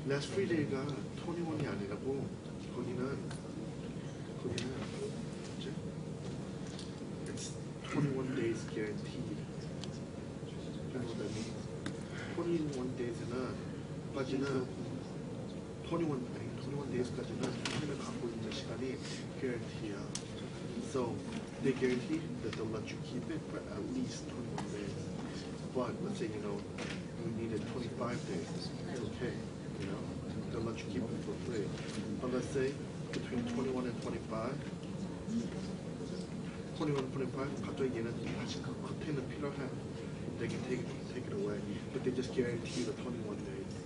last free day가 21이 아니라고 거기는 뭐지? It's 21 days guaranteed. You know what that means? 21 days는 까지는 21 days까지는 사람을 갖고 있는 시간이 guarantee야. So they guarantee that they'll let you keep it for at least 21 days. But let's say you needed 25 days. It's okay. They'll let you keep it for free. But let's say between 21 and 25, 갑자기 얘는 다시 그 컨테이너 필요해. They can take it away, but they just guarantee the 21 days.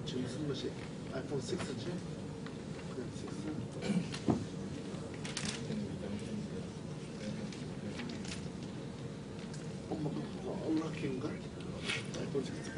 지금 무슨 것이? 아이폰 6지? 그냥 6? 엄마가 얼락인가? 아이폰 6가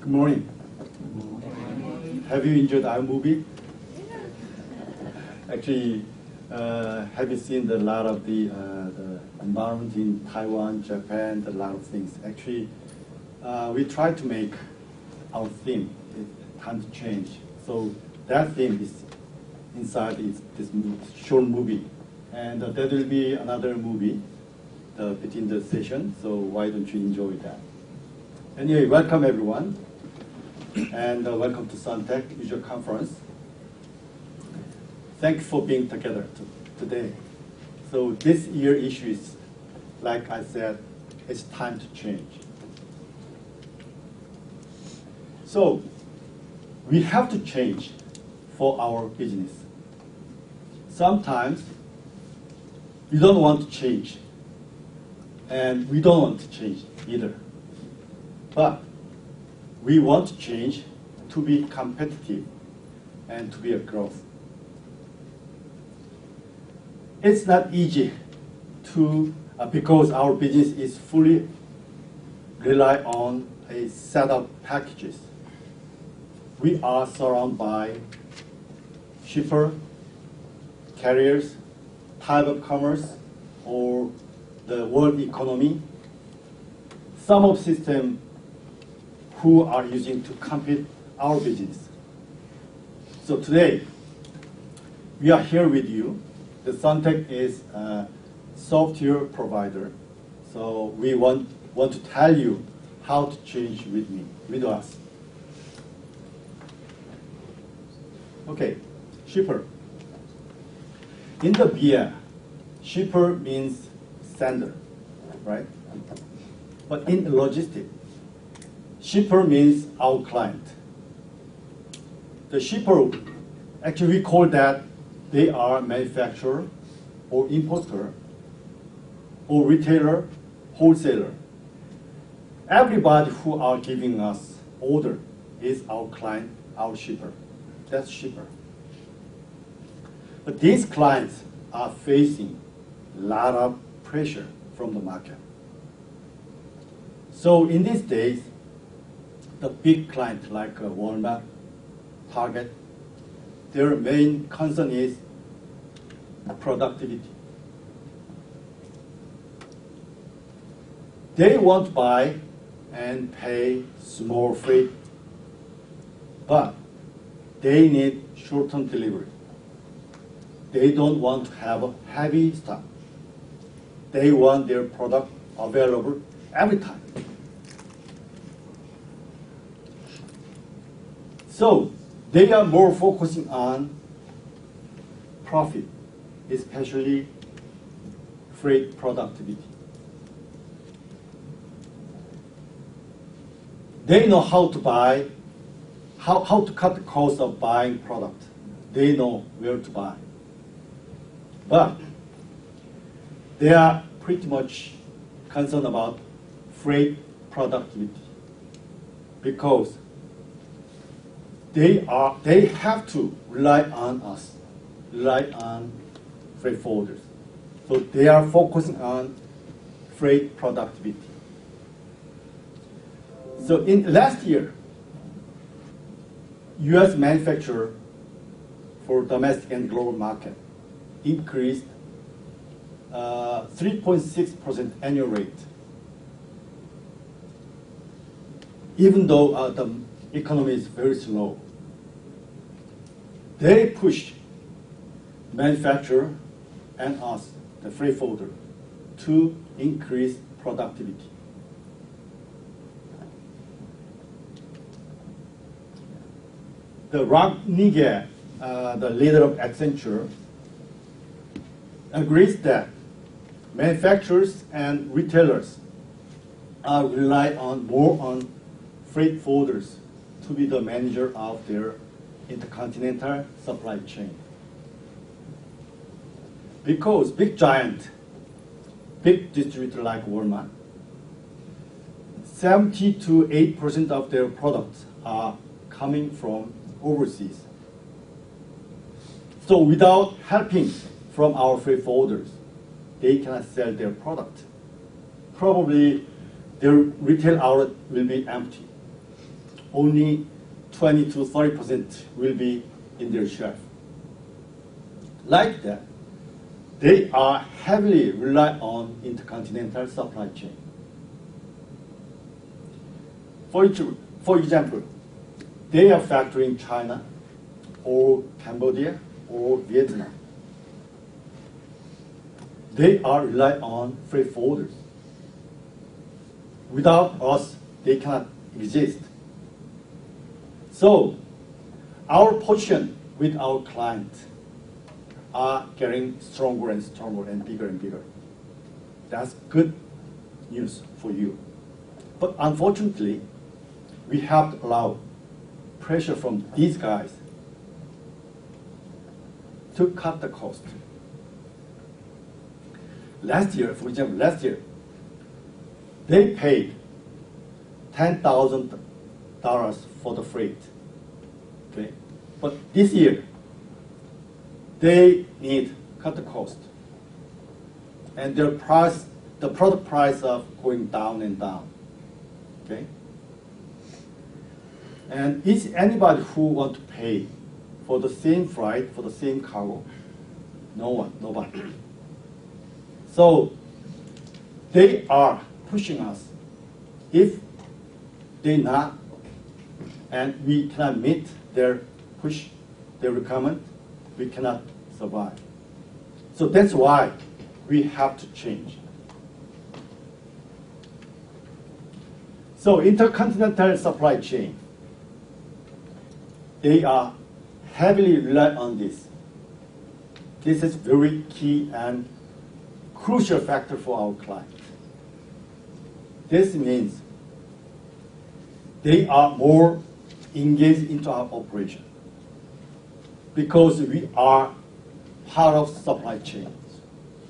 Good morning. Have you enjoyed our movie? Actually, have you seen a lot of the environment in Taiwan, Japan, a lot of things? Actually, we try to make our theme, time to change. So that theme is inside this short movie. And there will be another movie between the session, so why don't you enjoy that? Anyway, welcome everyone, and welcome to Suntech User Conference. Thank you for being together today. So this year issue is, like I said, it's time to change. So we have to change for our business. Sometimes we don't want to change, and we don't want to change either. But we want to change to be competitive and to be a growth. It's not easy to, because our business is fully rely on a set of packages. We are surrounded by shipper, carriers, type of commerce, or the world economy. Some of system who are using to compete our business. So today, we are here with you. The Suntech is a software provider. So we want to tell you how to change with us. Okay, shipper. In the BL, shipper means sender, right? But in logistics, shipper means our client. The shipper, actually we call that they are manufacturer or importer or retailer, wholesaler. Everybody who are giving us order is our client, our shipper. That's shipper. But these clients are facing a lot of pressure from the market. So in these days, the big client like Walmart, Target, their main concern is productivity. They want to buy and pay small freight, but they need short-term delivery. They don't want to have a heavy stock. They want their product available every time. So they are more focusing on profit, especially freight productivity. They know how to buy, how to cut the cost of buying product. They know where to buy. But they are pretty much concerned about freight productivity because they have to rely on us, rely on freight forwarders. So they are focusing on freight productivity. So in last year, U.S. manufacturer for domestic and global market increased 3.6% annual rate, even though the economy is very slow. They push manufacturer and us, the freight forwarder, to increase productivity. The Rob Nige, the leader of Accenture, agrees that manufacturers and retailers are rely more on freight forwarders to be the manager of their intercontinental supply chain. Because big giant, big distributor like Walmart, 70 to 8% of their products are coming from overseas. So without helping from our freight forwarders, they cannot sell their product. Probably their retail outlet will be empty. only 20 to 30% will be in their shelf. Like that, they are heavily reliant on intercontinental supply chain. For example, they are factoring in China or Cambodia or Vietnam. They are relying on freight forwarders. Without us, they cannot exist. So, our position with our clients are getting stronger and stronger and bigger. That's good news for you. But unfortunately, we have to allow pressure from these guys to cut the cost. Last year, for example, they paid $10,000 for the freight. Okay? But this year, they need to cut the cost. And their price, the product price of going down and down. Okay? And is anybody who want to pay for the same freight, for the same cargo? No one, nobody. So they are pushing us. If they not, and we cannot meet their push, their requirement, we cannot survive. So that's why we have to change. So intercontinental supply chain, they are heavily reliant on this. This is very key and crucial factor for our client. This means they are more engaged into our operation because we are part of supply chain.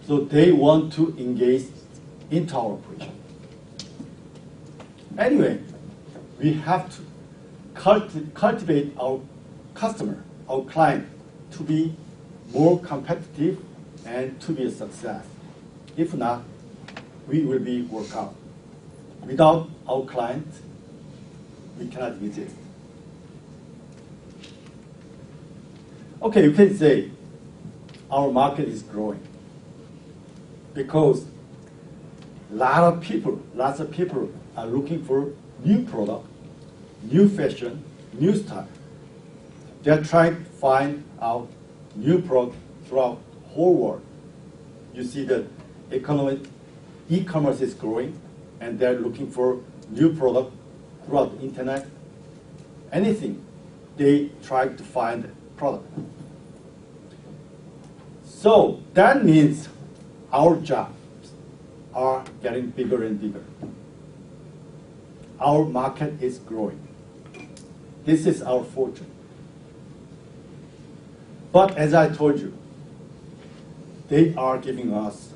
So they want to engage into our operation. Anyway, we have to cultivate our customer, our client, to be more competitive and to be a success. If not, we will be worked out. Without our client, we cannot exist. Okay, you can say our market is growing because lots of people are looking for new product, new fashion, new style. They're trying to find out new product throughout the whole world. You see that e-commerce is growing, and they're looking for new product throughout the internet. Anything, they try to find product. So that means our jobs are getting bigger and bigger. Our market is growing. This is our fortune. But as I told you, they are giving us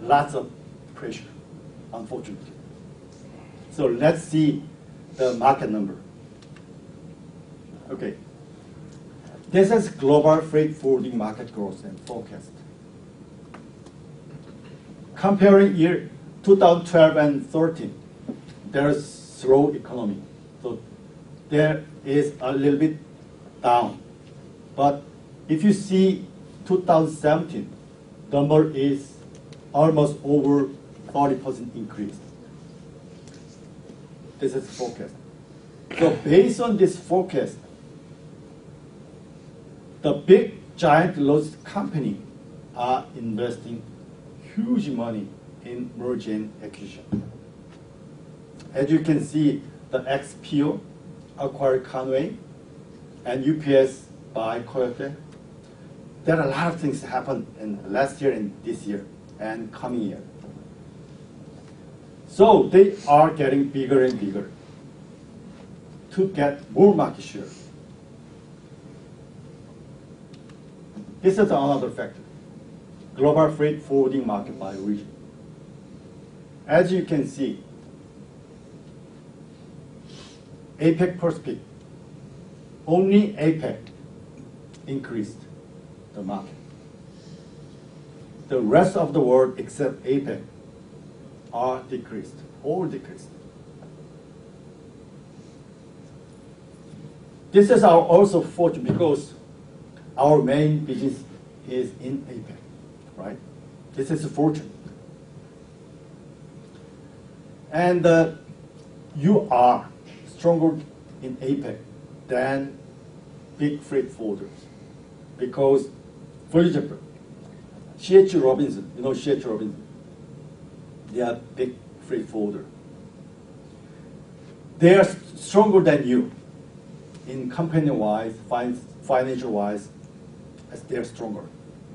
lots of pressure, unfortunately. So let's see the market number. Okay. This is global freight forwarding market growth and forecast. Comparing year 2012 and 13, there's slow economy. So there is a little bit down. But if you see 2017, number is almost over 40% increase. This is forecast. So based on this forecast, the big giant logistics company are investing huge money in merger and acquisition. As you can see, the XPO acquired Conway and UPS by Coyote. There are a lot of things that happened in last year and this year and coming year. So they are getting bigger and bigger to get more market share. This is another factor. Global freight forwarding market by region. As you can see, APEC Pacific, only APEC increased the market. The rest of the world except APEC are decreased or decreased. This is our also fortune because our main business is in APEC, right? This is a fortune. And you are stronger in APEC than big freight forwarders because, for example, C.H. Robinson, you know C.H. Robinson, they are big freight forwarder. They are stronger than you in company-wise, financial-wise, as they are stronger.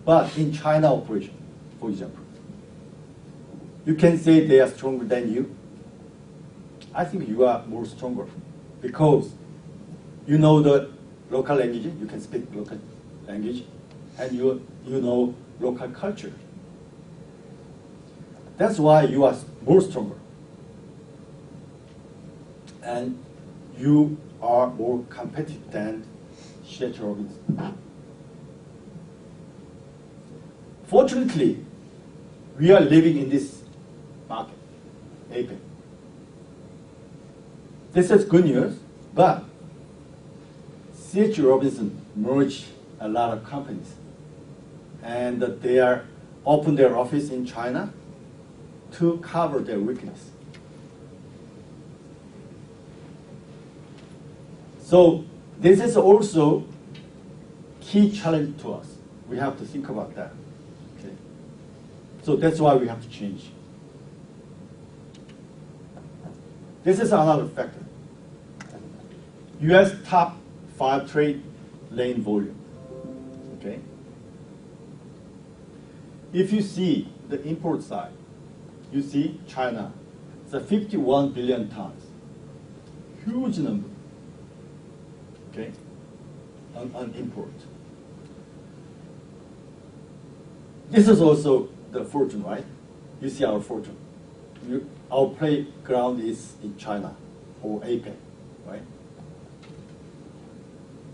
But in China operation, for example, you can say they are stronger than you. I think you are more stronger because you know the local language, you can speak local language, and you know local culture. That's why you are more stronger. And you are more competitive than C.H. Robinson. Fortunately, we are living in this market, APEC. This is good news, but C.H. Robinson merged a lot of companies, and they are open their office in China to cover their weakness. So this is also key challenge to us. We have to think about that. Okay. So that's why we have to change. This is another factor. U.S. top 5 trade lane volume. Okay. If you see the import side, you see China. It's a 51 billion tons. Huge number. Okay, on import. This is also the fortune, right? You see our fortune. Our playground is in China or APEC, right?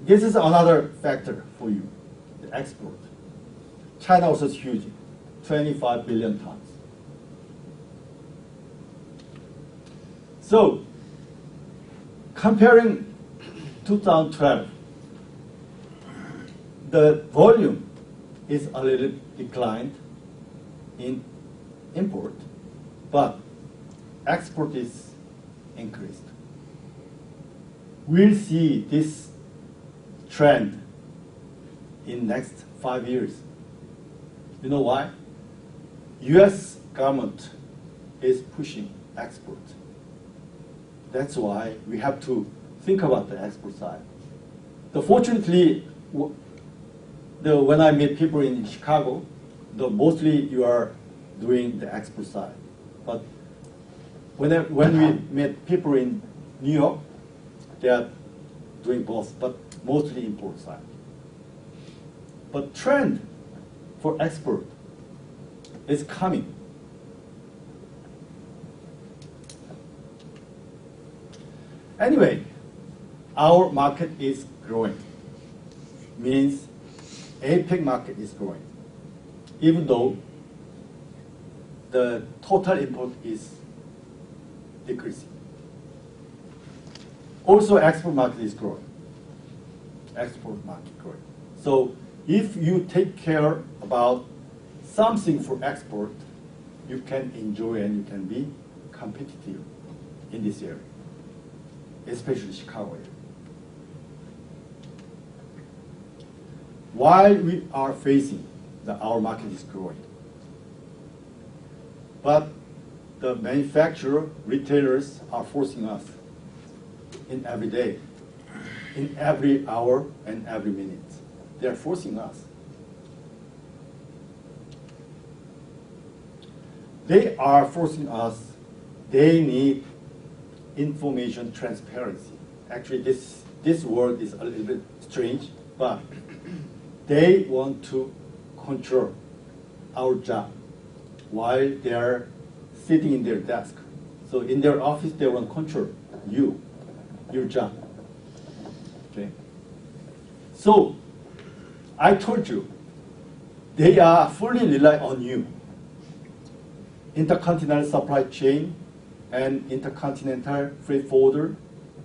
This is another factor for you, the export. China also is huge, 25 billion tons. So, comparing 2012, the volume is a little declined in import, but export is increased. We'll see this trend in next 5 years. You know why? U.S. government is pushing export. That's why we have to think about the export side. Fortunately, when I meet people in Chicago, mostly you are doing the export side. But when we meet people in New York, they are doing both, but mostly import side. But trend for export is coming. Anyway, our market is growing. Means APEC market is growing, even though the total import is decreasing. Also, export market is growing. Export market growing. So, if you take care about something for export, you can enjoy and you can be competitive in this area, especially Chicago area. While we are facing that our market is growing, but the manufacturer, retailers are forcing us in every day, in every hour and every minute. They are forcing us. They are forcing us. They need information transparency. Actually, this word is a little bit strange, but they want to control our job while they are sitting in their desk. So in their office, they want to control your job. Okay. So I told you, they are fully rely on you. Intercontinental supply chain and intercontinental freight forwarder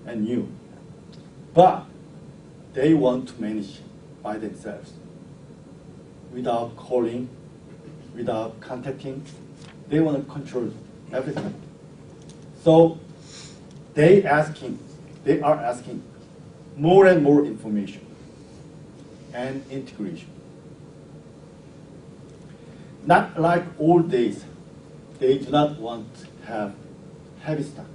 and you. But they want to manage by themselves without calling, without contacting. They want to control everything. So they are asking more and more information and integration. Not like old days, they do not want to have heavy stock,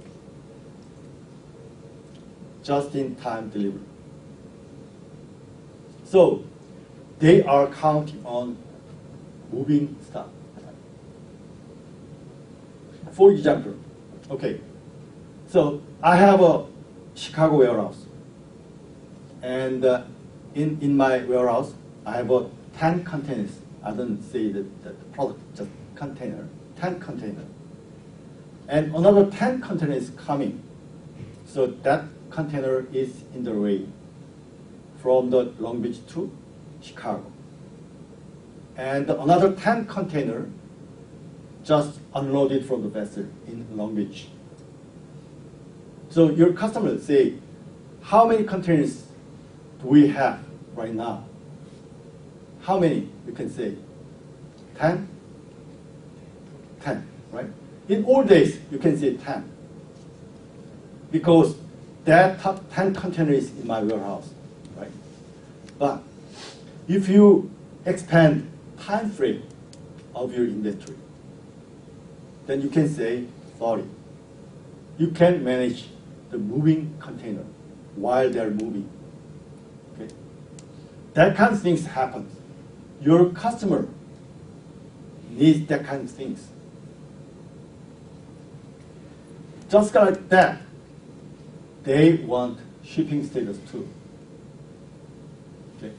just-in-time delivery. So they are counting on moving stock. For example, okay, so I have a Chicago warehouse, and in my warehouse, I have 10 containers. I don't say that the product, just container, 10 containers. And another 10 containers coming. So that container is in the way from the Long Beach to Chicago. And another 10 container just unloaded from the vessel in Long Beach. So your customers say, how many containers do we have right now? How many? You can say 10? 10, right? In old days, you can say 10. Because that top 10 containers in my warehouse, right? But if you expand time frame of your inventory, then you can say 30. You can manage the moving container while they're moving. Okay? That kind of things happen. Your customer needs that kind of things. Just like that, they want shipping status too. Okay?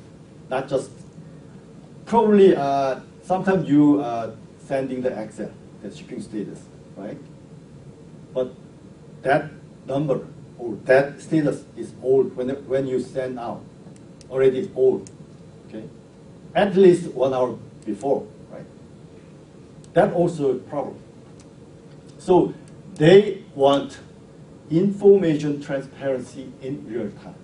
Not just, probably sometimes you sending the Excel, the shipping status, right? But that number or that status is old when you send out. Already it's old. Okay? At least 1 hour before, right? That also a problem. So they want information transparency in real time.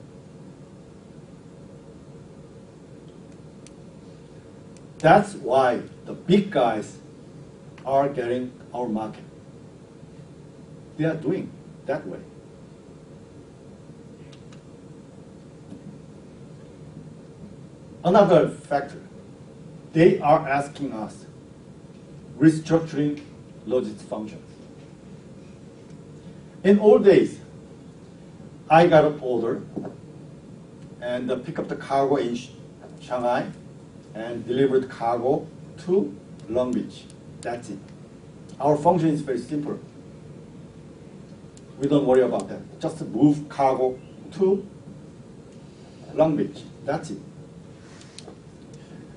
That's why the big guys are getting our market. They are doing that way. Another factor, they are asking us restructuring logistics functions. In old days, I got an order and pick up the cargo in Shanghai and deliver the cargo to Long Beach. That's it. Our function is very simple. We don't worry about that. Just move cargo to Long Beach. That's it.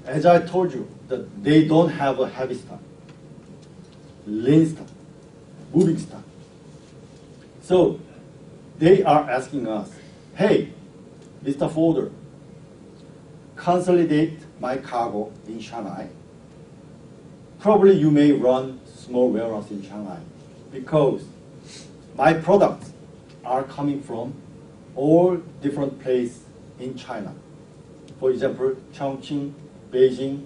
As I told you, that they don't have a heavy stock, lean stock, moving stock. So they are asking us, hey, Mr. Forder, consolidate my cargo in Shanghai. Probably you may run small warehouse in Shanghai because my products are coming from all different places in China. For example, Chongqing, Beijing,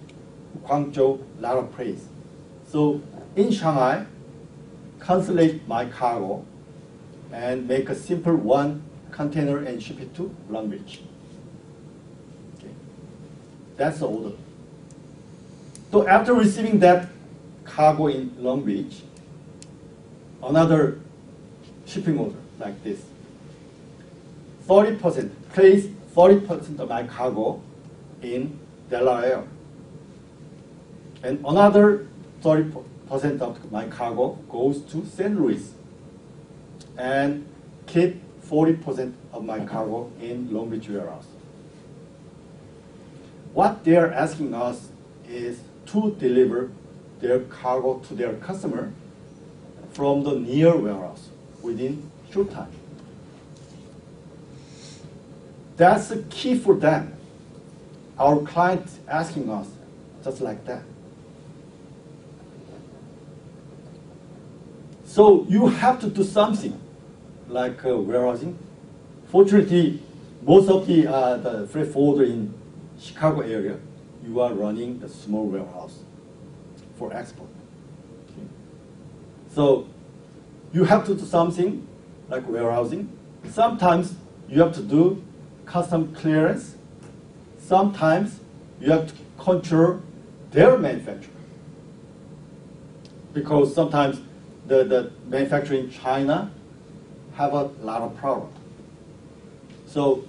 Guangzhou, a lot of places. So in Shanghai, consolidate my cargo and make a simple one container and ship it to Long Beach. Okay. That's the order. So after receiving that cargo in Long Beach, another shipping order like this. 30%, place 30% of my cargo in Delaware. And another 30% of my cargo goes to St. Louis. And keep 40% of my cargo in Long Beach warehouse. What they are asking us is to deliver their cargo to their customer from the near warehouse within short time. That's the key for them. Our client asking us just like that. So you have to do something like warehousing. Fortunately, most of the freight forwarder in Chicago area, you are running the small warehouse for export. Okay. So you have to do something like warehousing. Sometimes you have to do custom clearance. Sometimes you have to control their manufacturer. Because sometimes the manufacturer in China have a lot of problem. So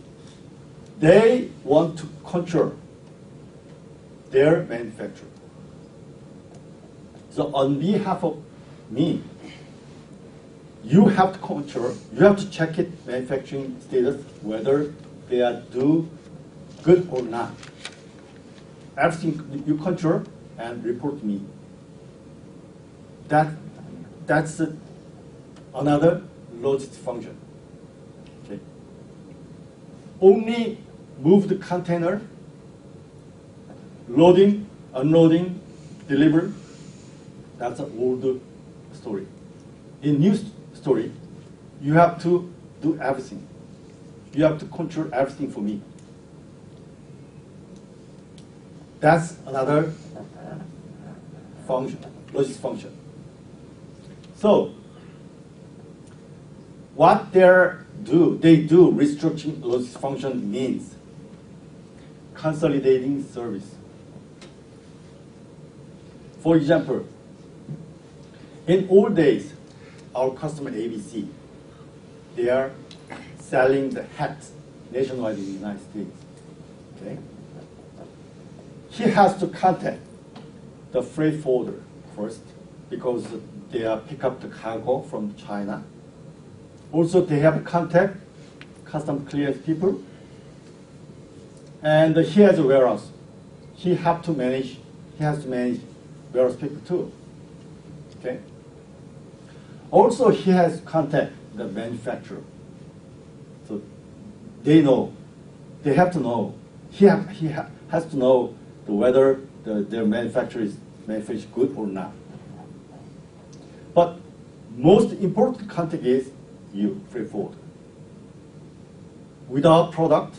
they want to control their manufacturer. So on behalf of me, you have to control, you have to check it manufacturing status, whether they are do good or not. Everything you control and report to me. That's another logistics function. Okay. Only move the container, loading, unloading, deliver. That's an old story. In new story, you have to do everything. You have to control everything for me. That's another function, logistics function. So, what they do restructuring logistics function means consolidating service. For example, in old days, our customer ABC, they are selling the hats nationwide in the United States. Okay? He has to contact the freight forwarder first because they are pick up the cargo from China. Also, they have to contact custom clearance people. And he has a warehouse. He has to manage warehouse people too. Okay? Also, he has to contact the manufacturer. So they have to know. He has to know whether their manufacturer is good or not. But most important contact is you, freight forwarder. Without product,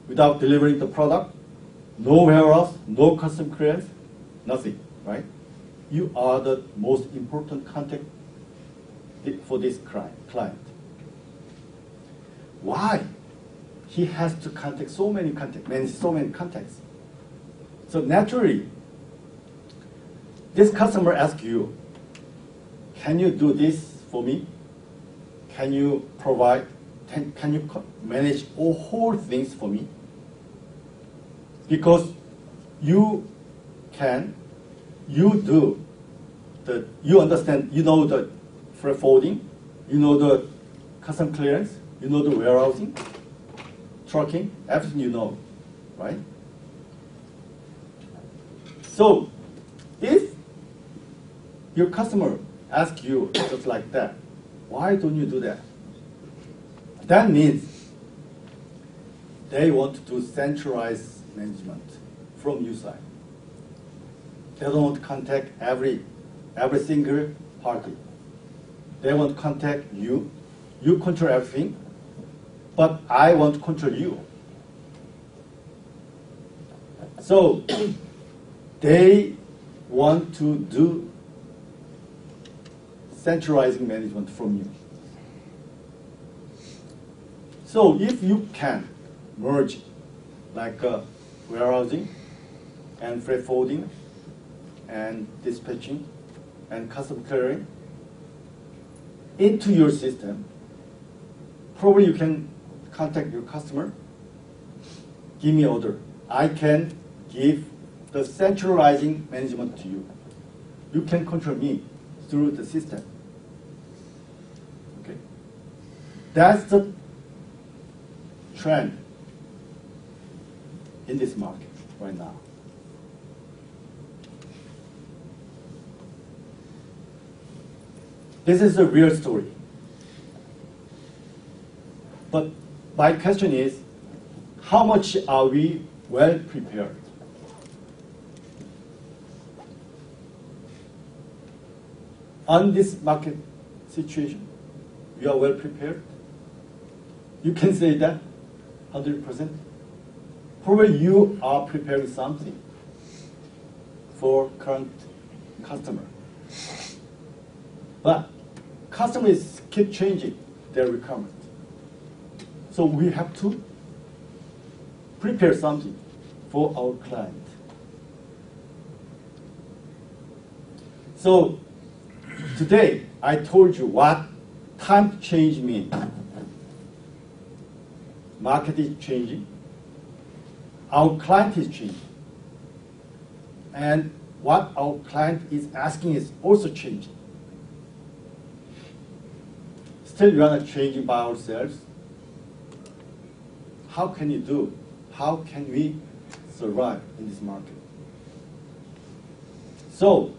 without delivering the product, no warehouse, no custom clearance, nothing, right? You are the most important contact for this client. Why? He has to contact so many contacts, manage so many contacts. So naturally, this customer asks you, can you do this for me? Can you provide, can you manage all whole things for me? Because you understand, you know the freight forwarding, you know the custom clearance, you know the warehousing, trucking, everything you know, right? So if your customer asks you just like that, why don't you do that? That means they want to do centralized management from your side. They don't want to contact every single party. They want to contact you. You control everything, but I want to control you. So they want to do centralizing management from you. So if you can merge like warehousing and freight forwarding and dispatching and custom clearing into your system, probably you can contact your customer, give me order. I can give the centralizing management to you. You can control me through the system. Okay. That's the trend in this market right now. This is a real story. But my question is, how much are we well prepared? On this market situation, you are well prepared? You can say that. 100%, probably you are preparing something for current customer. But customers keep changing their requirement. So we have to prepare something for our client. So today I told you what time to change means. Market is changing. Our client is changing. And what our client is asking is also changing. Still, we are not changing by ourselves. How can you do? How can we survive in this market? So,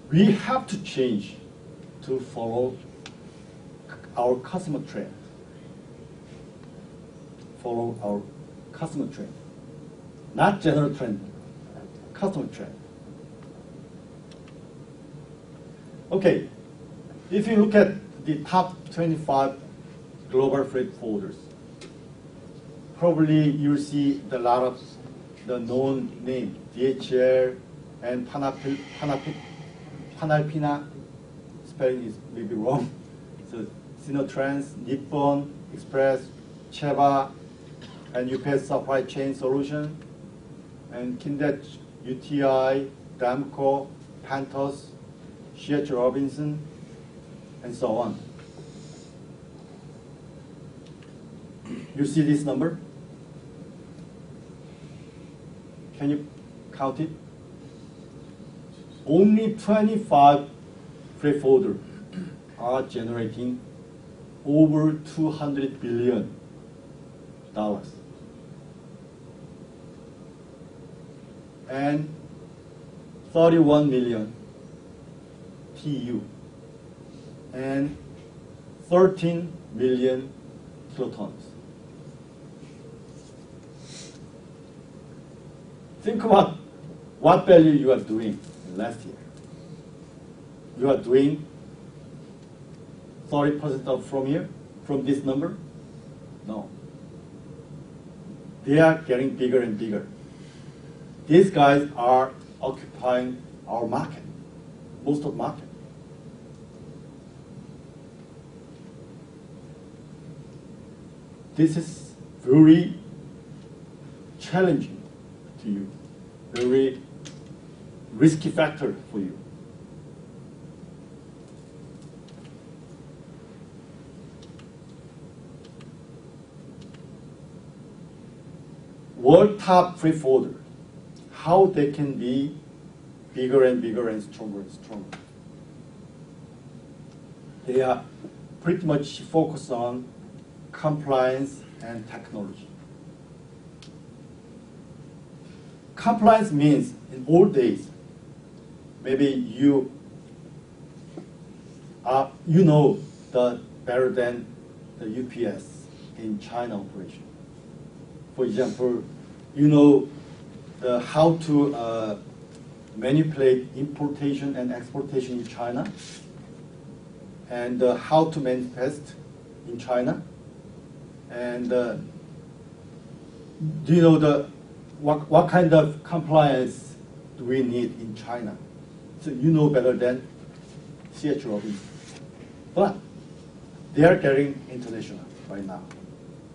we have to change to follow our customer trend. Follow our customer trend. Not general trend, customer trend. Okay, if you look at the top 25 global freight forwarders, probably you'll see a lot of the known name, DHL and Panalpina, spelling is maybe wrong. So Sinotrans, Nippon, Express, Cheva, and UPS Supply Chain Solution, and Kindet, UTI, Damco, Pantos, C.H. Robinson, and so on. You see this number? Can you count it? Only 25 freight forwarders are generating over $200 billion. And 31 million TEU and 13 million kilotons. Think about what value you are doing last year. You are doing 30% of from here, from this number? No. They are getting bigger and bigger. These guys are occupying our market, most of the market. This is very challenging to you, very risky factor for you. World top freight forwarder, how they can be bigger and bigger and stronger and stronger. They are pretty much focused on compliance and technology. Compliance means in old days, maybe you know better than the UPS in China operation. For example, you know how to manipulate importation and exportation in China, and how to manifest in China, and do you know what kind of compliance do we need in China? So you know better than C.H. Robinson. But they are getting international right now.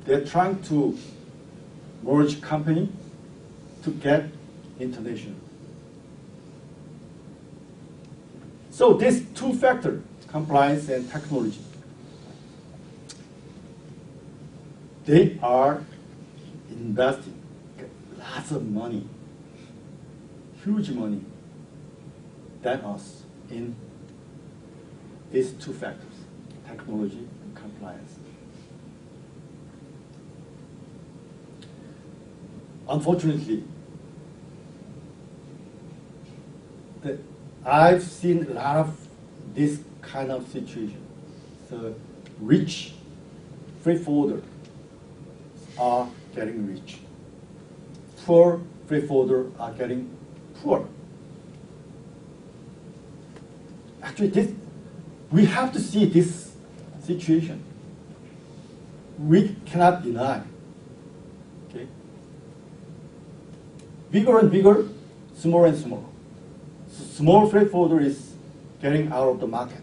They're trying to merge company to get international. So these two factors, compliance and technology, they are investing lots of money, huge money, than us in these two factors, technology and compliance. Unfortunately, I've seen a lot of this kind of situation. The rich freight forwarders are getting rich. Poor freight forwarders are getting poor. Actually, we have to see this situation. We cannot deny bigger and bigger, smaller and smaller. Small freight forwarder is getting out of the market.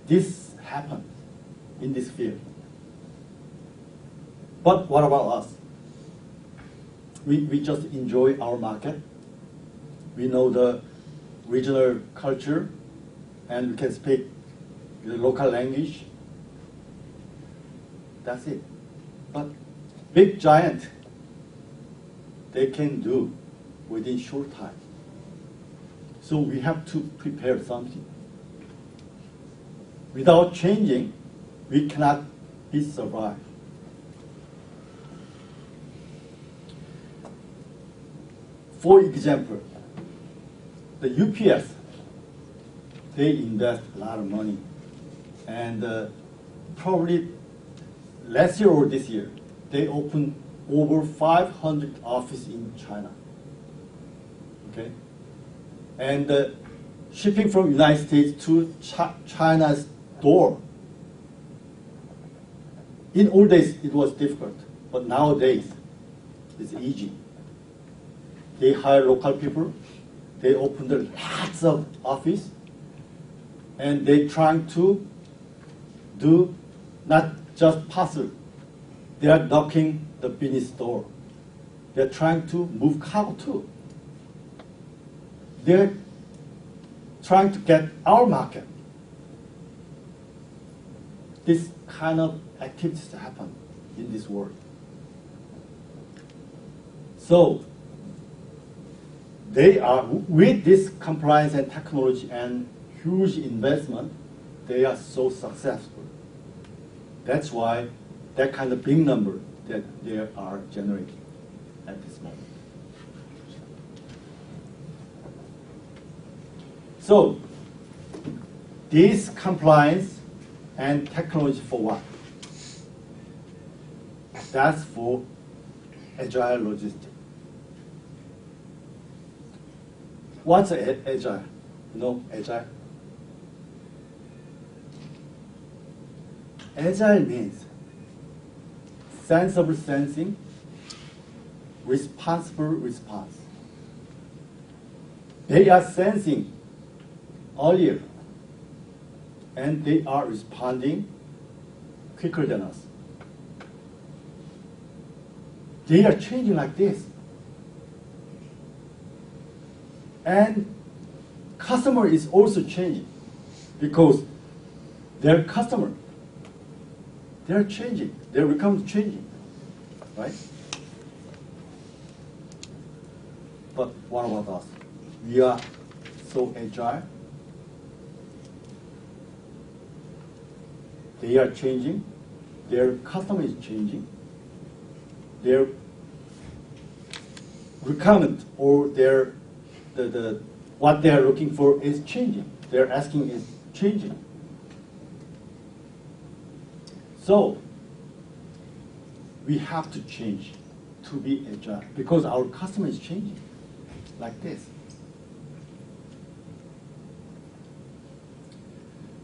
This happens in this field. But what about us? We just enjoy our market. We know the regional culture, and we can speak the local language. That's it. But big giant, they can do within short time. So we have to prepare something. Without changing, we cannot be survived. For example, the UPS, they invest a lot of money. And probably last year or this year, they opened over 500 offices in China. Okay? And shipping from United States to China's door. In old days, it was difficult, but nowadays, it's easy. They hire local people, they open lots of office, and they're trying to do not just parcel. They are knocking the business door. They're trying to move cargo too. They're trying to get our market. This kind of activities happen in this world. So they are, with this compliance and technology and huge investment, they are so successful. That's why that kind of big number that they are generating at this moment. So this compliance and technology for what? That's for agile logistics. What's agile? You know, agile? Agile means sensible sensing, responsible response. They are sensing earlier, and they are responding quicker than us. They are changing like this. And customer is also changing because their customer, they're changing. They become changing, right? But what about us? We are so agile. They are changing. Their customer is changing. Their requirement or their what they are looking for is changing. They're asking is changing. So we have to change to be agile because our customer is changing like this.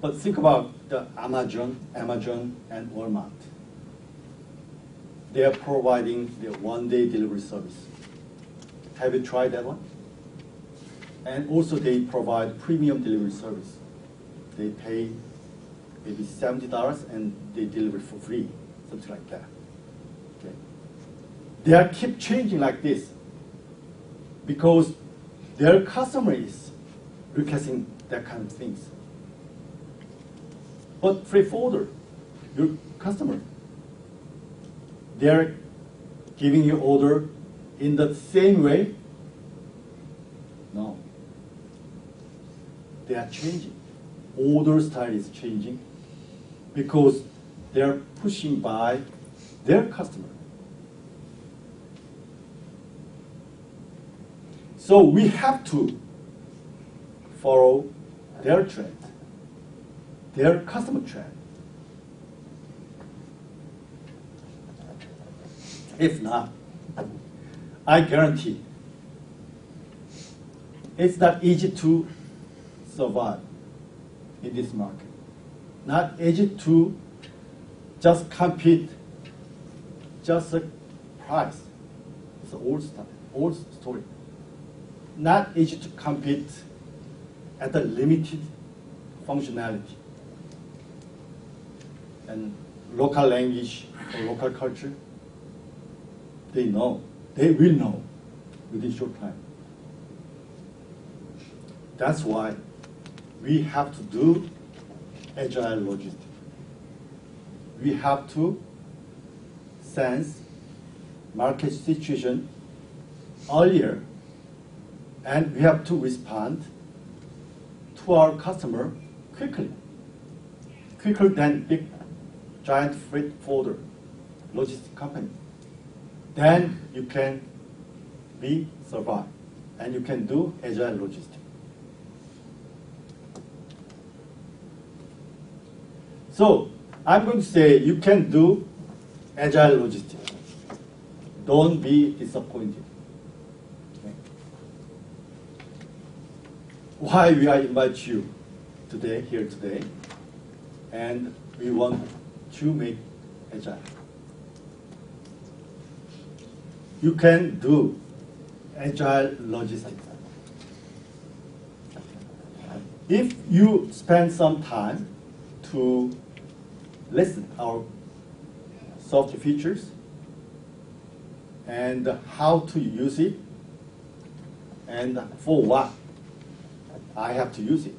But think about the Amazon and Walmart. They are providing the one-day delivery service. Have you tried that one? And also they provide premium delivery service. They pay maybe $70 and they deliver for free, something like that. Okay. They are keep changing like this because their customer is requesting that kind of things. But freight forwarder, your customer, they are giving you order in the same way? No. They are changing. Order style is changing because they are pushing by their customer. So we have to follow their trend, their customer trend. If not, I guarantee it's not easy to survive in this market. Not easy to just compete just a price. It's an old story. Not easy to compete at the limited functionality and local language or local culture. They will know within short time. That's why we have to do agile logistics. We have to sense market situation earlier, and we have to respond to our customer quickly, quicker than big giant freight forwarder logistic company. Then you can survive, and you can do agile logistics. So I'm going to say you can do agile logistics. Don't be disappointed. Okay. Why we are invite you here today, and we want to make agile. You can do agile logistics. If you spend some time to listen our soft features and how to use it and for what I have to use it,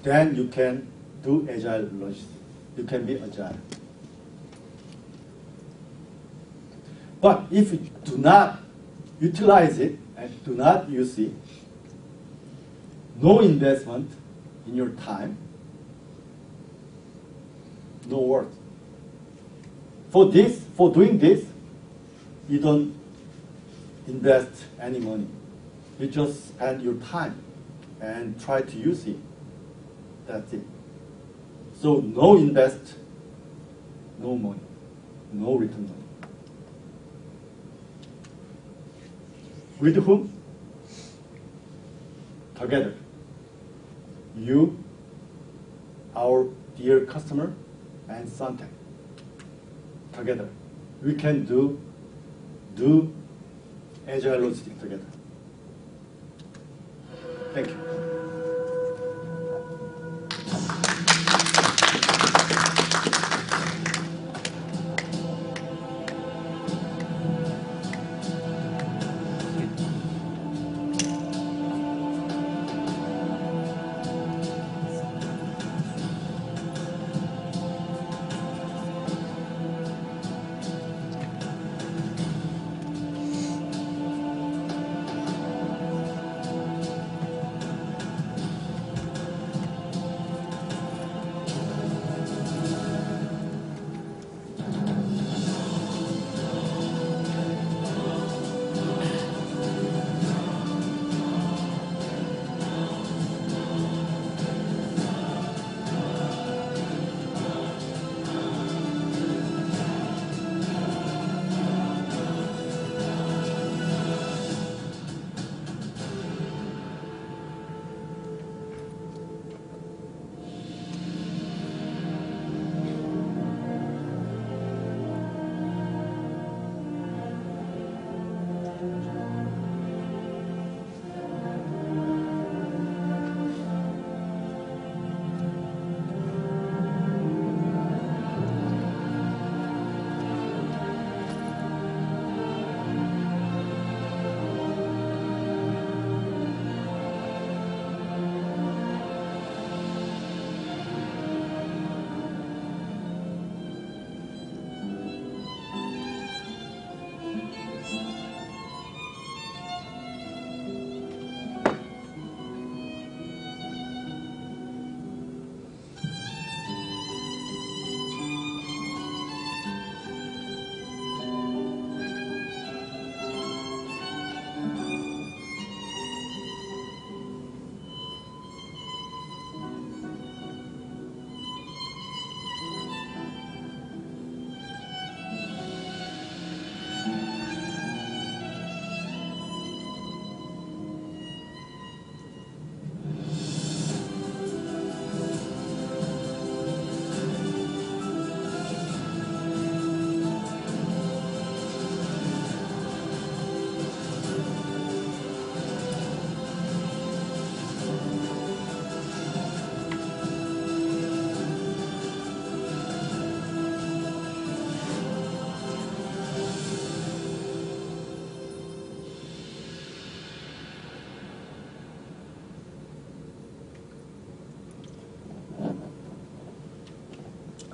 then you can do agile logistics. You can be agile. But if you do not utilize it and do not use it, no investment in your time, no work. For doing this, you don't invest any money. You just spend your time and try to use it. That's it. So no invest, no money, no return money. With whom? Together. You, our dear customer, and Suntec. Together. We can do agile logistics together. Thank you.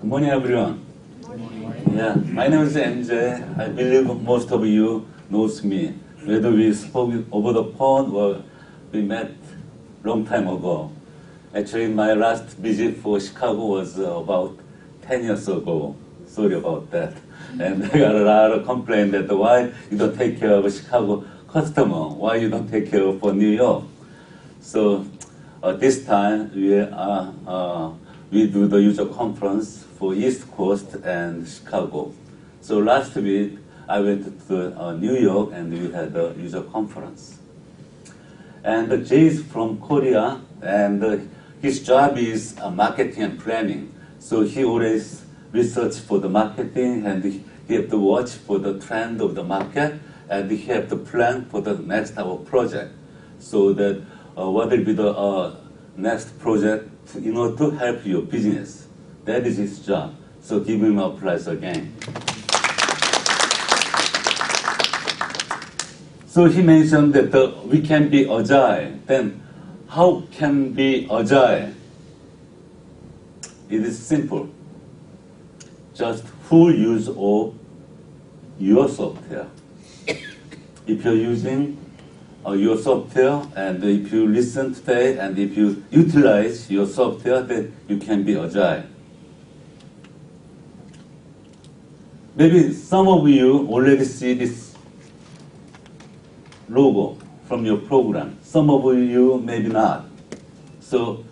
Good morning, everyone. Yeah, my name is MJ. I believe most of you knows me, whether we spoke over the phone or we met long time ago. Actually, my last visit for Chicago was about 10 years ago. Sorry about that. And I got a lot of complaint that why you don't take care of a Chicago customer, why you don't take care of for New York. So this time we do the user conference for East Coast and Chicago. So last week I went to New York and we had a user conference. And Jay is from Korea and his job is marketing and planning. So he always research for the marketing and he have to watch for the trend of the market and he have to plan for the next our project. So that what will be the next project in order to help your business. That is his job. So give him applause again. So he mentioned that we can be agile. Then how can be agile? It is simple. Just full use of your software. If you're using your software and if you listen today and if you utilize your software, then you can be agile. Maybe some of you already see this logo from your program. Some of you maybe not. So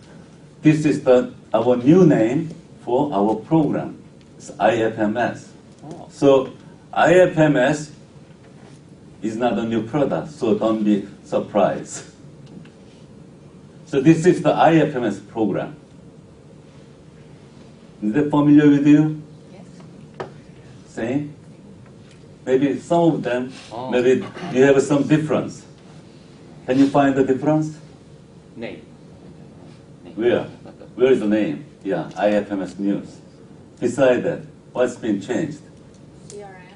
this is our new name for our program. It's IFMS. So IFMS is not a new product, so don't be surprised. So this is the IFMS program. Is that familiar with you? Yes. Same? Maybe some of them, maybe you have some difference. Can you find the difference? Name. Where? Where is the name? Yeah, IFMS News. Beside that, what's been changed? CRM.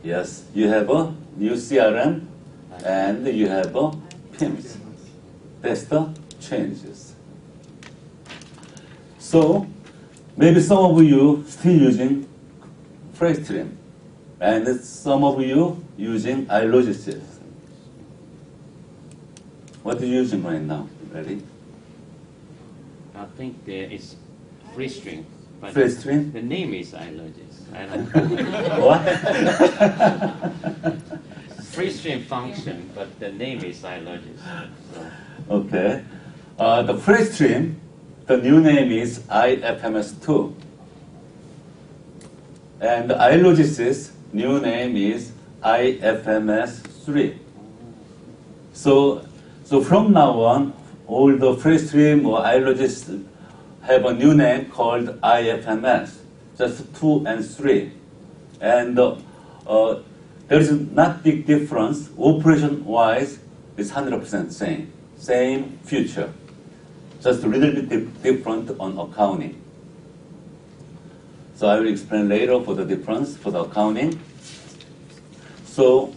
Yes, you have a new CRM and you have a PIMS. That's the changes. So maybe some of you still using FreeStream and some of you using iLogistics. What are you using right now? Ready? I think it's FreeStream. But FreeStream? the name is iLogis. I don't know. What? FreeStream function, but the name is iLogis. So. Okay. The FreeStream, the new name is IFMS2. And the iLogistics, new name is IFMS3. So from now on, all the FreeStream or iLogistics have a new name called IFMS, just 2 and 3. And there is not big difference. Operation-wise, it's 100% same. Same future. Just a little bit different on accounting. So I will explain later for the difference for the accounting. So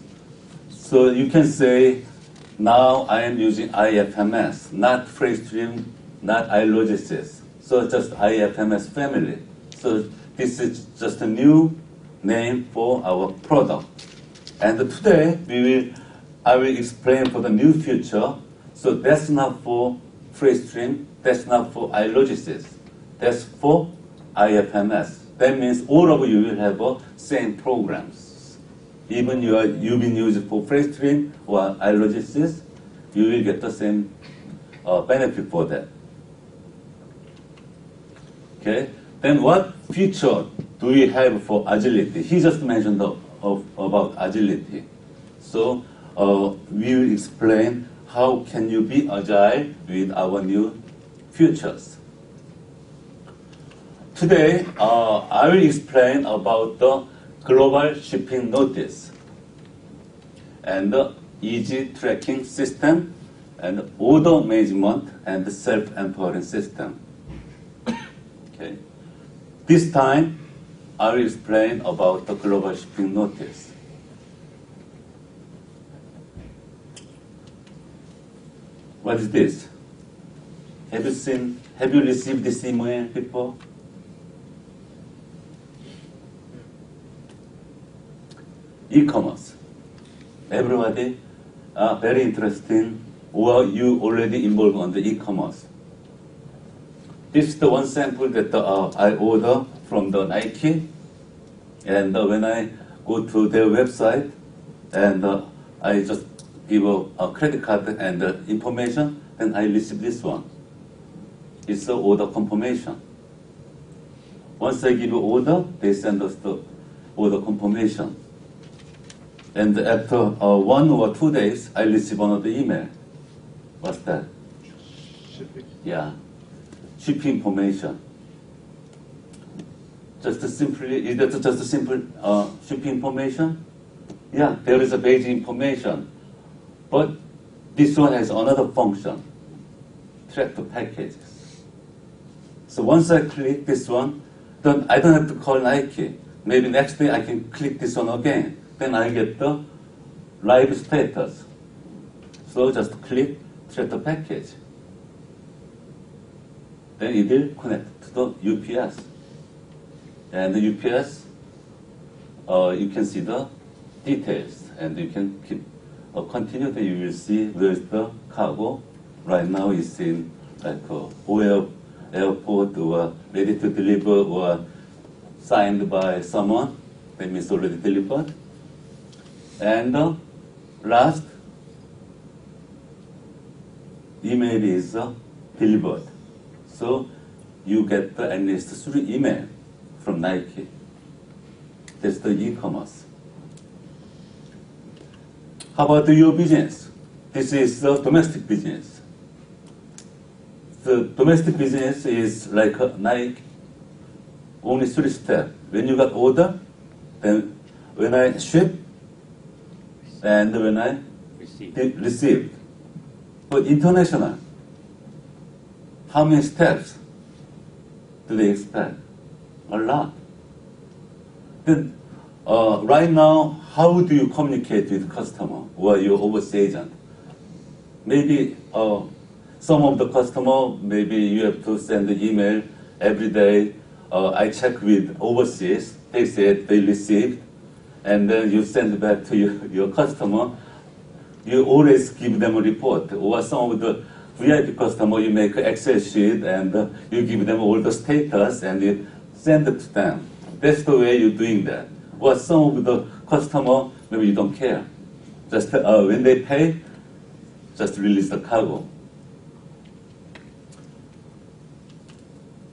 you can say, now I am using IFMS, not FreeStream, not iLogistics. So just IFMS family. So this is just a new name for our product. And today I will explain for the new future. So that's not for FreeStream, that's not for iLogistics, that's for IFMS. That means all of you will have same programs. Even you've been using for FreeStream or iLogistics, you will get the same benefit for that. Okay. Then what feature do we have for agility? He just mentioned about agility. So we will explain how can you be agile with our new features. Today, I will explain about the global shipping notice and the easy tracking system and order management and self-empowering system. Okay. This time, I will explain about the global shipping notice. What is this? Have you received this email before? e-commerce. Everybody are very interesting, or you already involved on the e-commerce. This is the one sample that I order from the Nike, and when I go to their website, and I just give a credit card and information, then I receive this one. It's the order confirmation. Once I give an order, they send us the order confirmation. And after 1 or 2 days, I receive another email. What's that? Shipping. Yeah, shipping information. Is that just a simple shipping information? Yeah, there is a basic information. But this one has another function, track the packages. So once I click this one, then I don't have to call Nike. Maybe next day I can click this one again. Then I get the live status. So just click track the package. Then it will connect to the UPS. And the UPS, you can see the details, and you can keep continue. Then you will see where's the cargo. Right now it's in like airport or ready to deliver or signed by someone. That means already delivered. And last email is delivered. So you get at least 3 emails from Nike. That's the e-commerce. How about your business? This is the domestic business. The domestic business is like Nike, only 3 steps. When you got order, then when I ship, and when I receive. But international, how many steps do they expect? A lot. Then, right now, how do you communicate with customer or your overseas agent? Maybe some of the customer, maybe you have to send the email every day. I check with overseas. They said they received, and then you send it back to your customer. You always give them a report. Or some of the VIP customer, you make an Excel sheet and you give them all the status and you send it to them. That's the way you're doing that. Or some of the customer, maybe you don't care. Just when they pay, just release the cargo.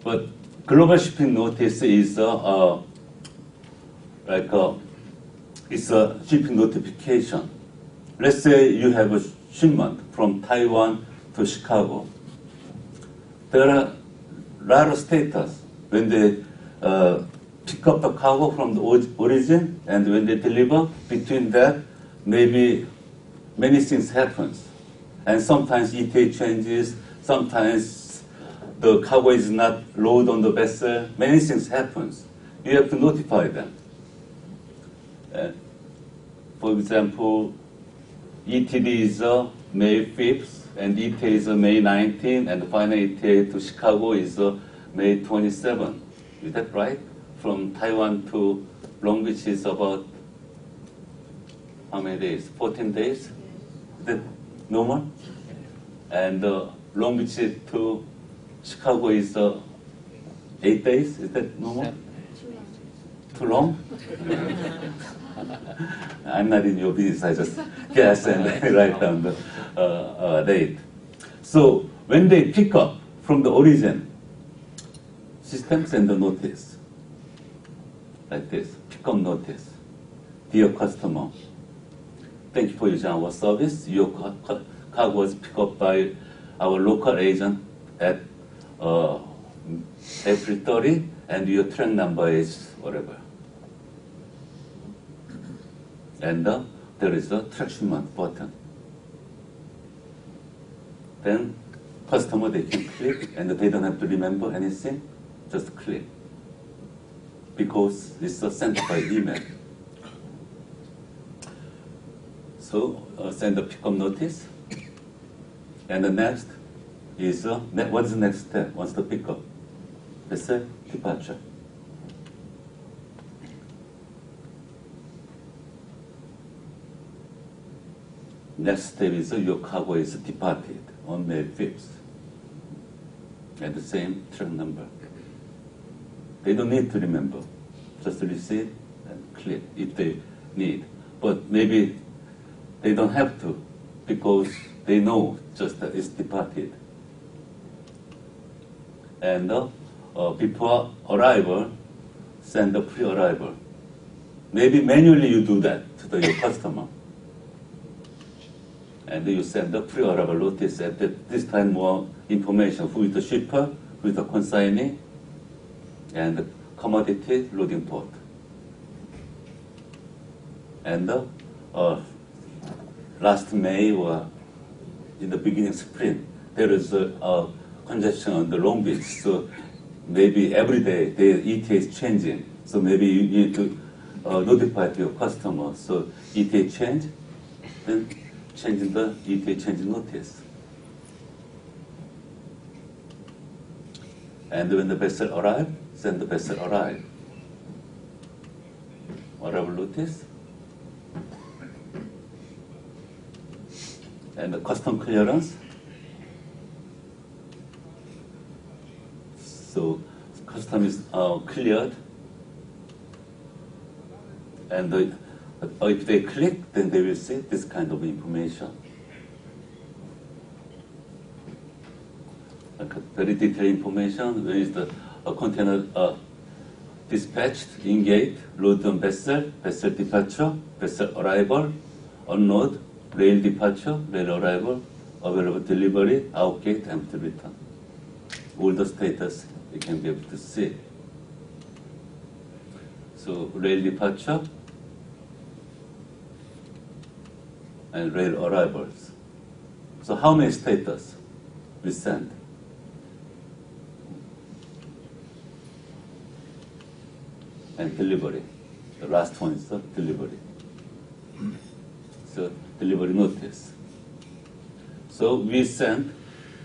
But global shipping notice is it's a shipping notification. Let's say you have a shipment from Taiwan to Chicago. There are a lot of status when they pick up the cargo from the origin and when they deliver. Between that, maybe many things happens. And sometimes ETA changes, sometimes the cargo is not loaded on the vessel. Many things happens. You have to notify them. For example, ETD is May 5th, and ETA is May 19th, and the final ETA to Chicago is May 27th. Is that right? From Taiwan to Long Beach is about how many days? 14 days? Is that normal? And Long Beach to Chicago is 8 days? Is that normal? Too long? I'm not in your business, I just guess and write down the date. So when they pick up from the origin, system send a notice like this, pick up notice. Dear customer, thank you for using our service. Your cargo was picked up by our local agent at April 30, and your track number is whatever. And there is a track shipment button. Then customer, they can click and they don't have to remember anything, just click. Because it's sent by email. So send a pickup notice. And the next is, what's the next step? What's the pickup? Vessel departure. next step is your cargo is departed on May 5th. And the same truck number. They don't need to remember. Just receive and click if they need. But maybe they don't have to because they know just that it's departed. And before arrival, send the pre-arrival. Maybe manually you do that to your customer. And you send the pre-arrival notice at this time more information. Who is the shipper, who is the consignee, and the commodity loading port. And last May or in the beginning of spring, there is a congestion on the Long Beach. So maybe every day the ETA is changing. So maybe you need to notify to your customer. So ETA change, then changing the ETA change notice. And when the vessel arrives, send the vessel arrive. Arrival notice. And the custom clearance. So custom is cleared. And if they click, then they will see this kind of information. Like very detailed information. Where is the container dispatched, in gate, load on vessel, vessel departure, vessel arrival, unload, rail departure, rail arrival, available delivery, out gate, empty return. All the status you can be able to see. So rail departure and rail arrivals. So how many status we send? And delivery. The last one is the delivery. So delivery notice. So we send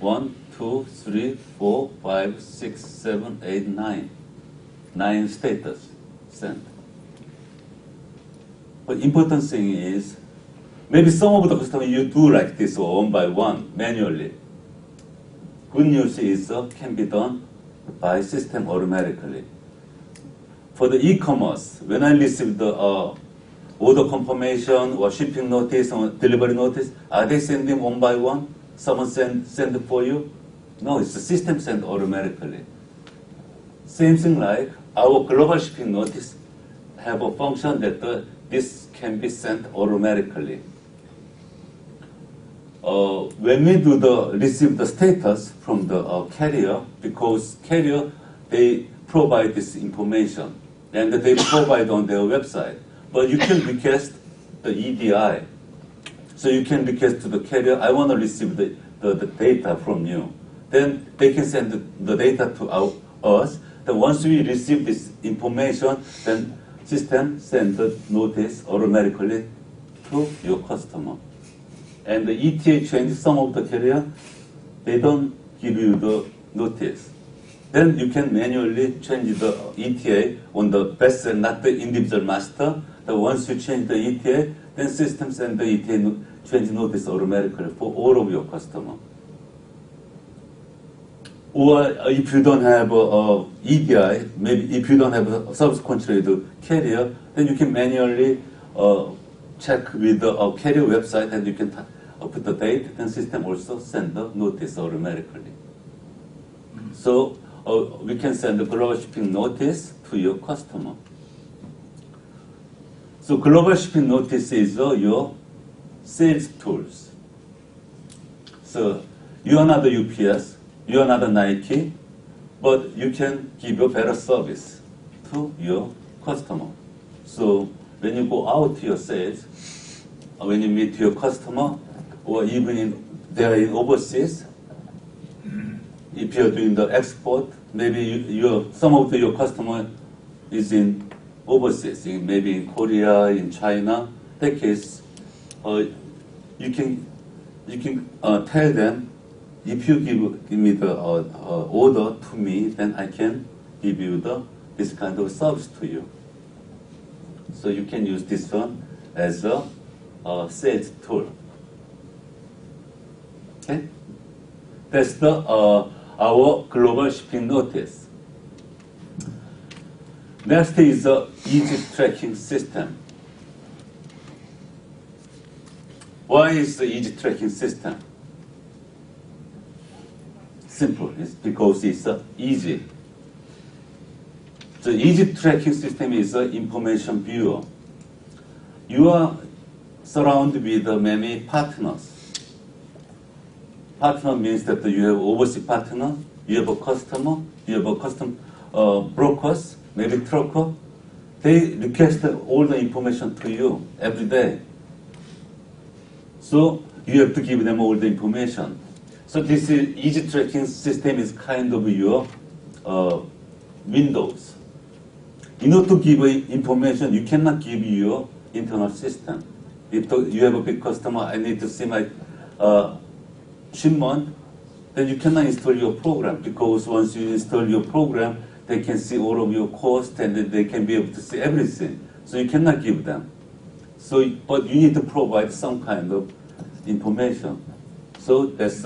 1, 2, 3, 4, 5, 6, 7, 8, 9. 9 status sent. But important thing is, maybe some of the customers you do like this one by one, manually. Good news is can be done by system automatically. For the e-commerce, when I receive the order confirmation or shipping notice or delivery notice, are they sending one by one? Someone send it for you? No, it's the system sent automatically. Same thing like our global shipping notice have a function that this can be sent automatically. When we do receive the status from the carrier, because carrier, they provide this information and they provide on their website. But you can request the EDI. So you can request to the carrier, I want to receive the data from you. Then they can send the data to us. Then once we receive this information, then system sends the notice automatically to your customer. And the ETA change, some of the carrier, they don't give you the notice. Then you can manually change the ETA on the vessel, not the individual master. Then once you change the ETA, then system send the ETA change notice automatically for all of your customer. Or if you don't have EDI, maybe if you don't have a service contract carrier, then you can manually check with the carrier website and you can put the date, and system also send the notice automatically. So we can send the global shipping notice to your customer. So global shipping notice is your sales tools. So you are not the UPS, you are not a Nike, but you can give a better service to your customer. So when you go out to your sales, when you meet your customer, or even they are in overseas, if you're doing the export, maybe some of your customer is in overseas, maybe in Korea, in China. That case, you can tell them, if you give me the order to me, then I can give you this kind of service to you. So you can use this one as a sales tool. Okay? That's the our global shipping notice. Next is the easy tracking system. Why is the easy tracking system? Simple. It's because it's easy. The easy tracking system is an information bureau. You are surrounded with many partners. Partner means that you have overseas partner, you have a customer, you have a custom brokers, maybe trucker. They request all the information to you every day. So you have to give them all the information. So this easy tracking system is kind of your windows. In order to give information, you cannot give your internal system. If you have a big customer, I need to see my shipment, then you cannot install your program, because once you install your program, they can see all of your costs and they can be able to see everything. So you cannot give them. So, but you need to provide some kind of information. So that's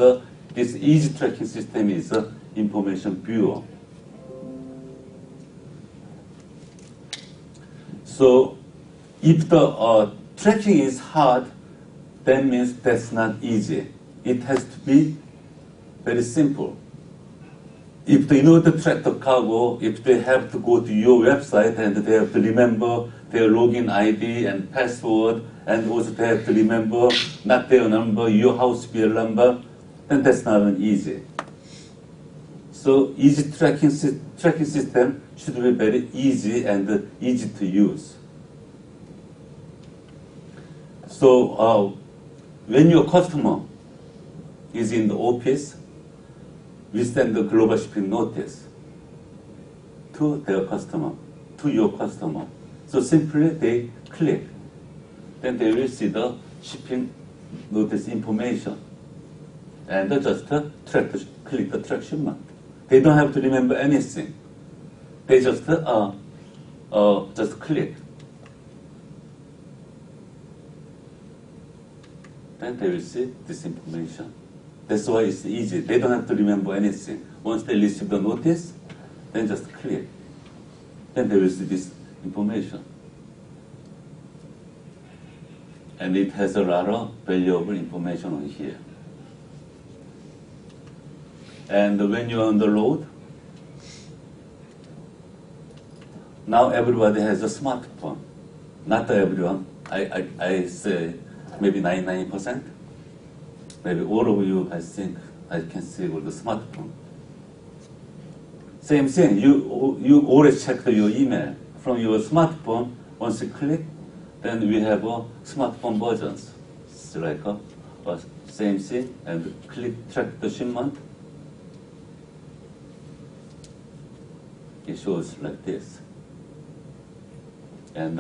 this easy tracking system is an information bureau. So if the tracking is hard, that means that's not easy. It has to be very simple. If they know to track the cargo, if they have to go to your website and they have to remember their login ID and password, and also they have to remember not their number, your house bill number, then that's not easy. So easy tracking system should be very easy and easy to use. So when your customer is in the office, we send the global shipping notice to their customer, to your customer. So simply they click, then they will see the shipping notice information, and just click the track shipment. They don't have to remember anything. They just click. Then they will see this information. That's why it's easy. They don't have to remember anything. Once they receive the notice, then just click. Then they will see this information. And it has a lot of valuable information on here. And when you're on the road, now everybody has a smartphone. Not everyone. I say maybe 99%. Maybe all of you, I think, I can see with the smartphone. Same thing, you always check your email from your smartphone. Once you click, then we have a smartphone versions. It's like a same thing, and track the shipment. It shows like this. And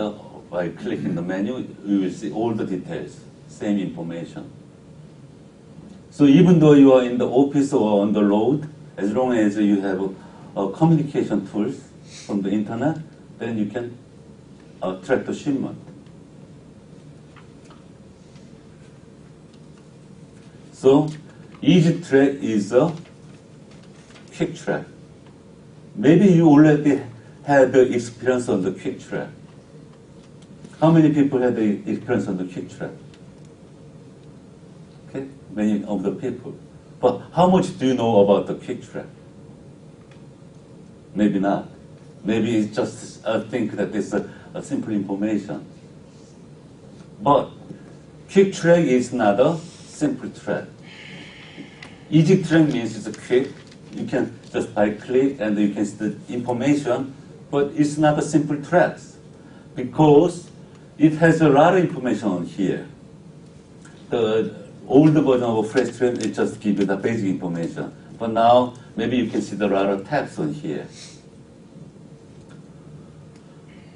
by clicking the menu, you will see all the details, same information. So even though you are in the office or on the road, as long as you have communication tools from the internet, then you can track the shipment. So easy track is a quick track. Maybe you already had the experience on the quick track. How many people had the experience on the quick track? Okay, many of the people. But how much do you know about the quick track? Maybe not. Maybe it's just think that it's a simple information. But quick track is not a simple track. Easy track means it's a quick. You can just by click and you can see the information, but it's not a simple track because it has a lot of information on here. The older version of FreshStream, it just gives you the basic information. But now, maybe you can see the lot of tabs on here.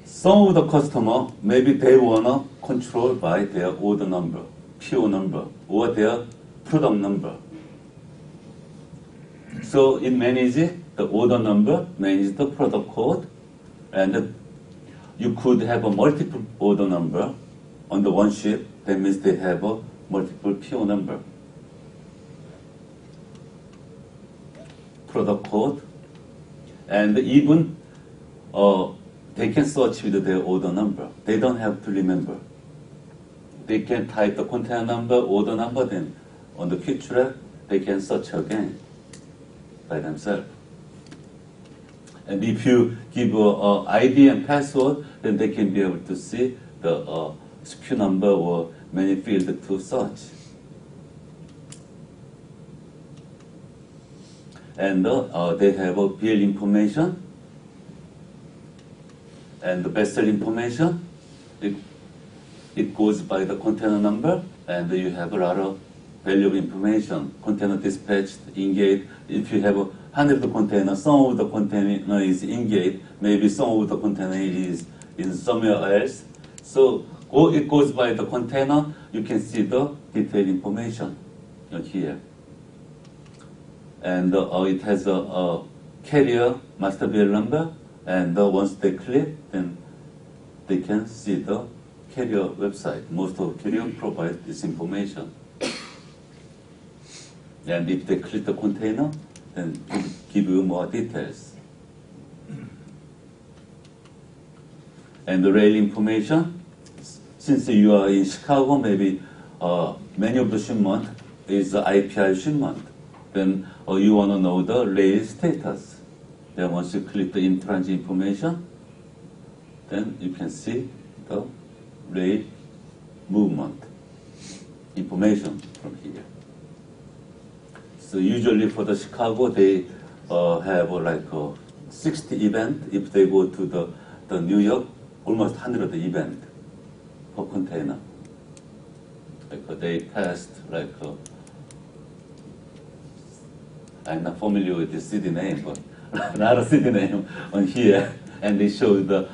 Some of the customer, maybe they wanna control by their order number, PO number, or their product number. So it manages the order number, manages the product code, and you could have a multiple order number on the one ship. That means they have a multiple PO number. product code, and even they can search with their order number. They don't have to remember. They can type the container number, order number, then on the quick track, they can search again by themselves. And if you give a ID and password, then they can be able to see the SKU number or many fields to search. And they have a BL information and the vessel information. It goes by the container number, and you have a lot of valuable information. Container dispatched, in-gate. If you have 100 containers, some of the container is in-gate, maybe some of the container is in somewhere else. So it goes by the container. You can see the detailed information here. And it has a carrier master BL number, and once they click, then they can see the carrier website. Most of carrier provide this information. And if they click the container, then give you more details. And the rail information, since you are in Chicago, maybe many of the shipment is the IPI shipment. Then you want to know the rail status. Then once you click the in-transit information, then you can see the rail movement information from here. So usually for the Chicago, they have like 60 events. If they go to the New York, almost 100 events per container. Like they test like I'm not familiar with the city name, but not a city name on here, and they show the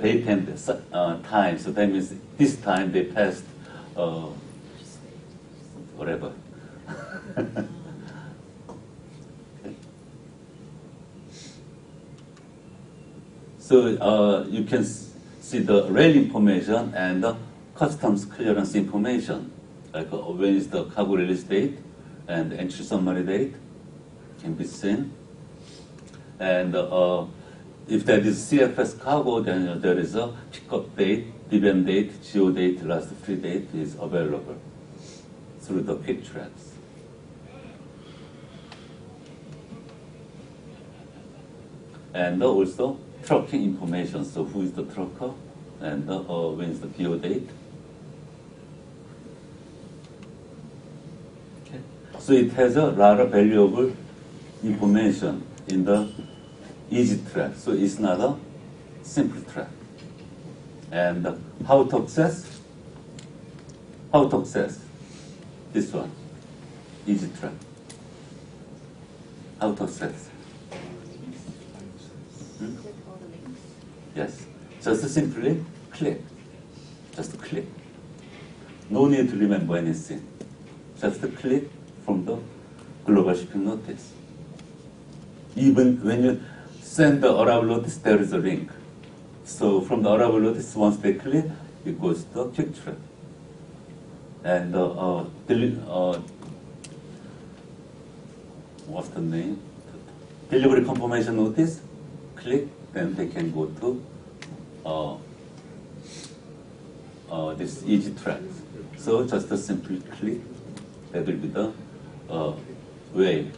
date and time. So that means this time they passed whatever. So you can see the rail information and the customs clearance information, like when is the cargo release date and entry summary date can be seen. And if that is CFS cargo, then there is a pickup date, event date, GO date, last free date is available through the pick tracks. And also trucking information, so who is the trucker and when is the PO date. Okay. So it has a lot of valuable information in the easy track, so it's not a simple track. And how to access? How to access? This one, easy track. How to access? Yes, just simply click. Just click. No need to remember anything. Just click from the global shipping notice. Even when you send the arrival notice, there is a link. So from the arrival notice, once they click, it goes to the quick track. And what's the name? Delivery confirmation notice, click, then they can go to this easy track. So just a simple click, that will be the way.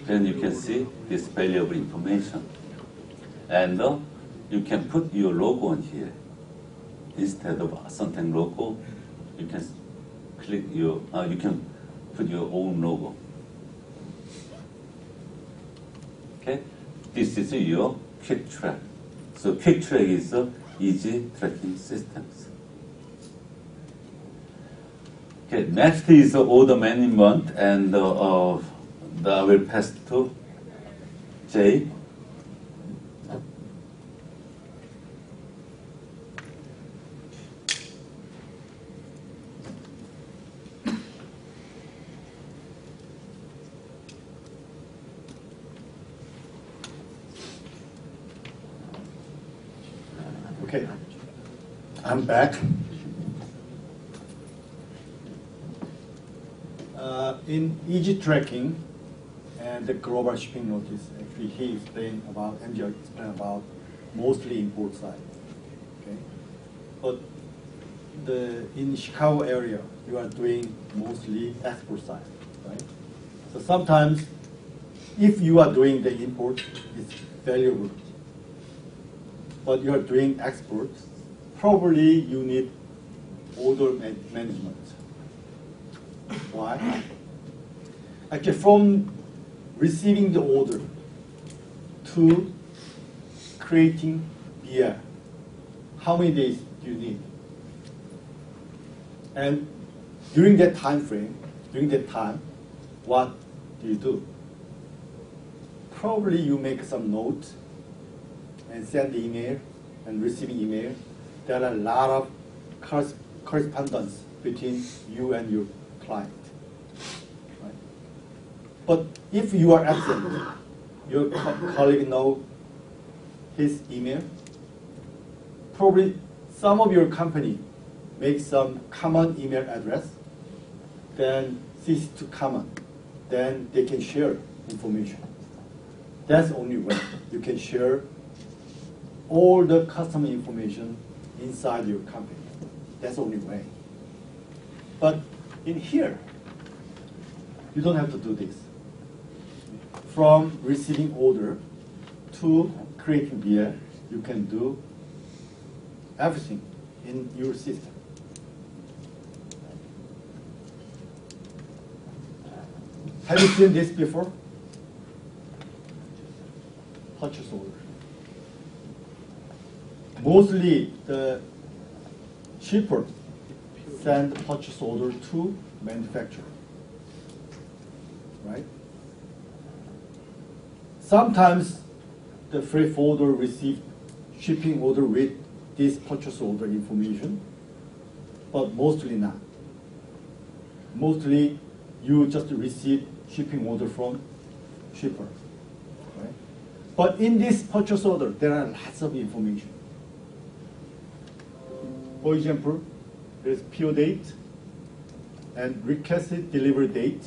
Then you can see this valuable information. And you can put your logo on here. Instead of something logo, you can click your, you can put your own logo. Okay, this is your quick track. So quick track is easy tracking systems. Okay, next is order management, and I will pass to Jay. Okay, I'm back. In easy tracking, and and the global shipping notice. Actually, he explained about, MJ explained about mostly import side. Okay, but in Chicago area, you are doing mostly export side, right? So sometimes, if you are doing the import, it's valuable. But you are doing export, probably you need order management. Why? Actually, from receiving the order to creating BL, how many days do you need? And during that time frame, what do you do? Probably you make some notes and send the email and receiving email. There are a lot of correspondence between you and your client. Right? But if you are absent, your colleague knows his email. Probably some of your company make some common email address, then CC to common, then they can share information. That's the only way you can share all the customer information inside your company. That's the only way. But in here, you don't have to do this. From receiving order to creating BL, you can do everything in your system. Have you seen this before? Purchase order. Mostly the shipper send purchase order to manufacturer, right? Sometimes the freight forwarder receive shipping order with this purchase order information, but mostly not. Mostly you just receive shipping order from shipper, right? But in this purchase order, there are lots of information. For example, there's PO date and requested delivery date,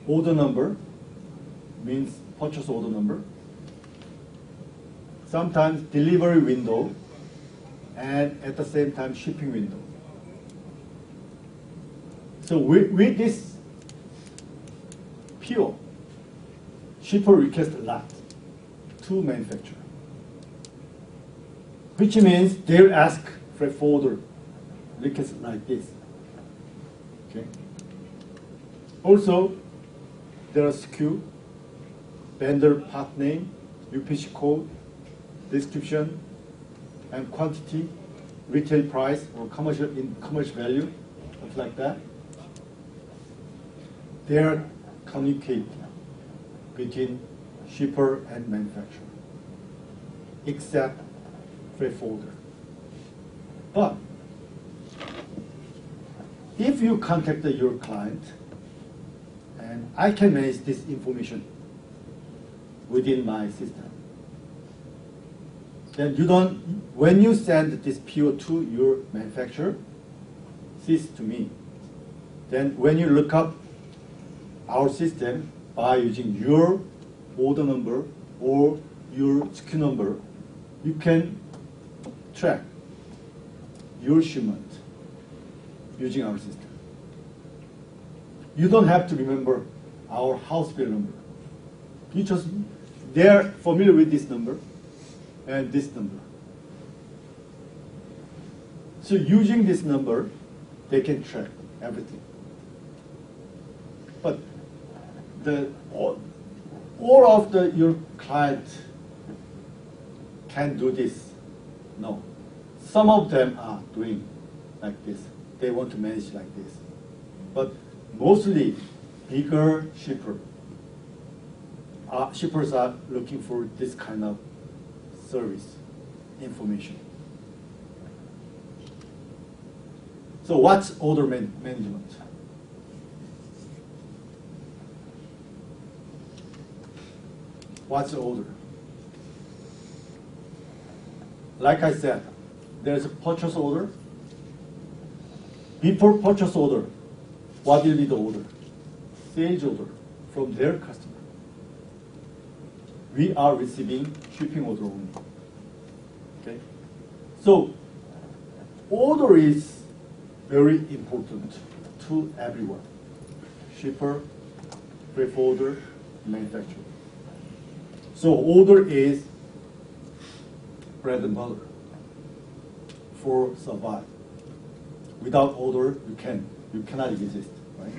order number means purchase order number, sometimes delivery window, and at the same time shipping window. So with this PO, shipper requests a lot to manufacturer, which means they'll ask freight forwarder request like this. Okay. Also, there are SKU, vendor part name, UPC code, description, and quantity, retail price or commercial value, something like that. They are communicating between shipper and manufacturer, except freight forwarder. But if you contact your client, and I can manage this information within my system, then you don't, when you send this PO to your manufacturer, this to me, then when you look up our system by using your order number or your SKU number, you can track your shipment using our system. You don't have to remember our house bill number. You just, they're familiar with this number and this number. So using this number, they can track everything. But all of your client can do this. No. Some of them are doing like this. They want to manage like this. But mostly bigger shippers are looking for this kind of service information. So what's order management? What's the order? Like I said, there's a purchase order. Before purchase order, what will be the order? sales order from their customer. We are receiving shipping order only. Okay? So, order is very important to everyone. Shipper, freight forwarder, manufacturer. So order is bread and butter for survive. Without order, you cannot exist, right?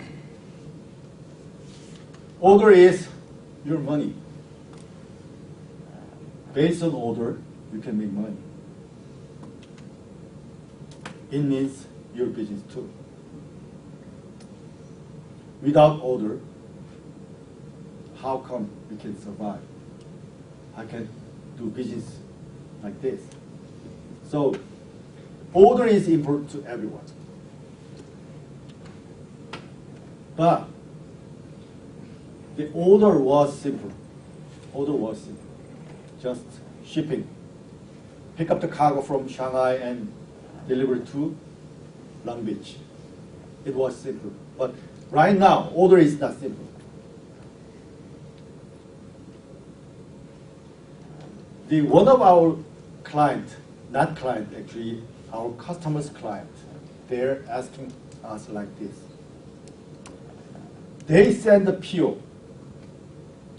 Order is your money. Based on order, you can make money. It means your business too. Without order, how come we can survive? I can do business like this. So, order is important to everyone. But the order was simple. Order was simple. Just shipping. Pick up the cargo from Shanghai and deliver to Long Beach. It was simple. But right now, order is not simple. One of our client, not client actually, our customer's client, they're asking us like this. They send the PO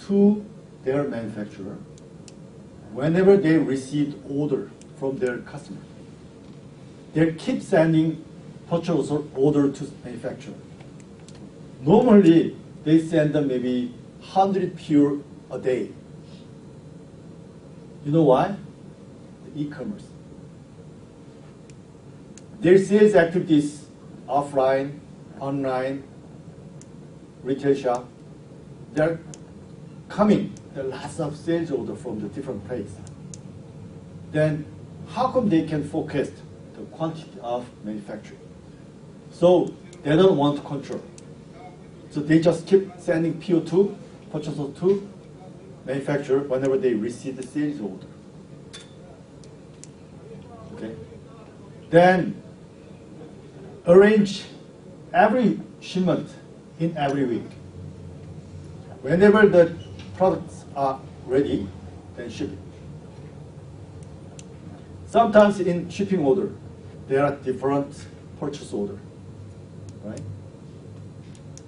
to their manufacturer whenever they receive order from their customer. They keep sending purchase order to manufacturer. Normally, they send them maybe 100 PO a day. You know why? The e-commerce. Their sales activities, offline, online, retail shop, they're coming. There are lots of sales orders from the different places. Then how come they can focus the quantity of manufacturing? So they don't want to control. So they just keep sending PO2, purchase order to manufacturer whenever they receive the sales order. Okay. Then arrange every shipment in every week. Whenever the products are ready, then ship it. Sometimes in shipping order, there are different purchase order, right?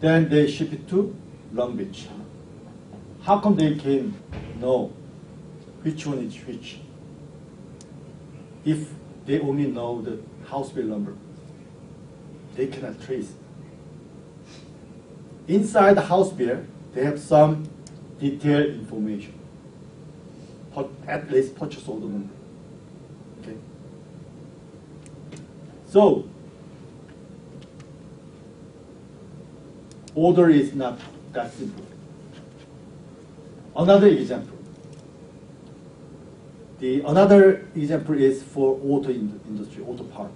Then they ship it to Long Beach. How come they can know which one is which? If they only know the house bill number, they cannot trace. Inside the house bill, they have some detailed information, at least purchase order number. Okay. So, order is not that simple. Another example. Another example is for auto industry, auto part.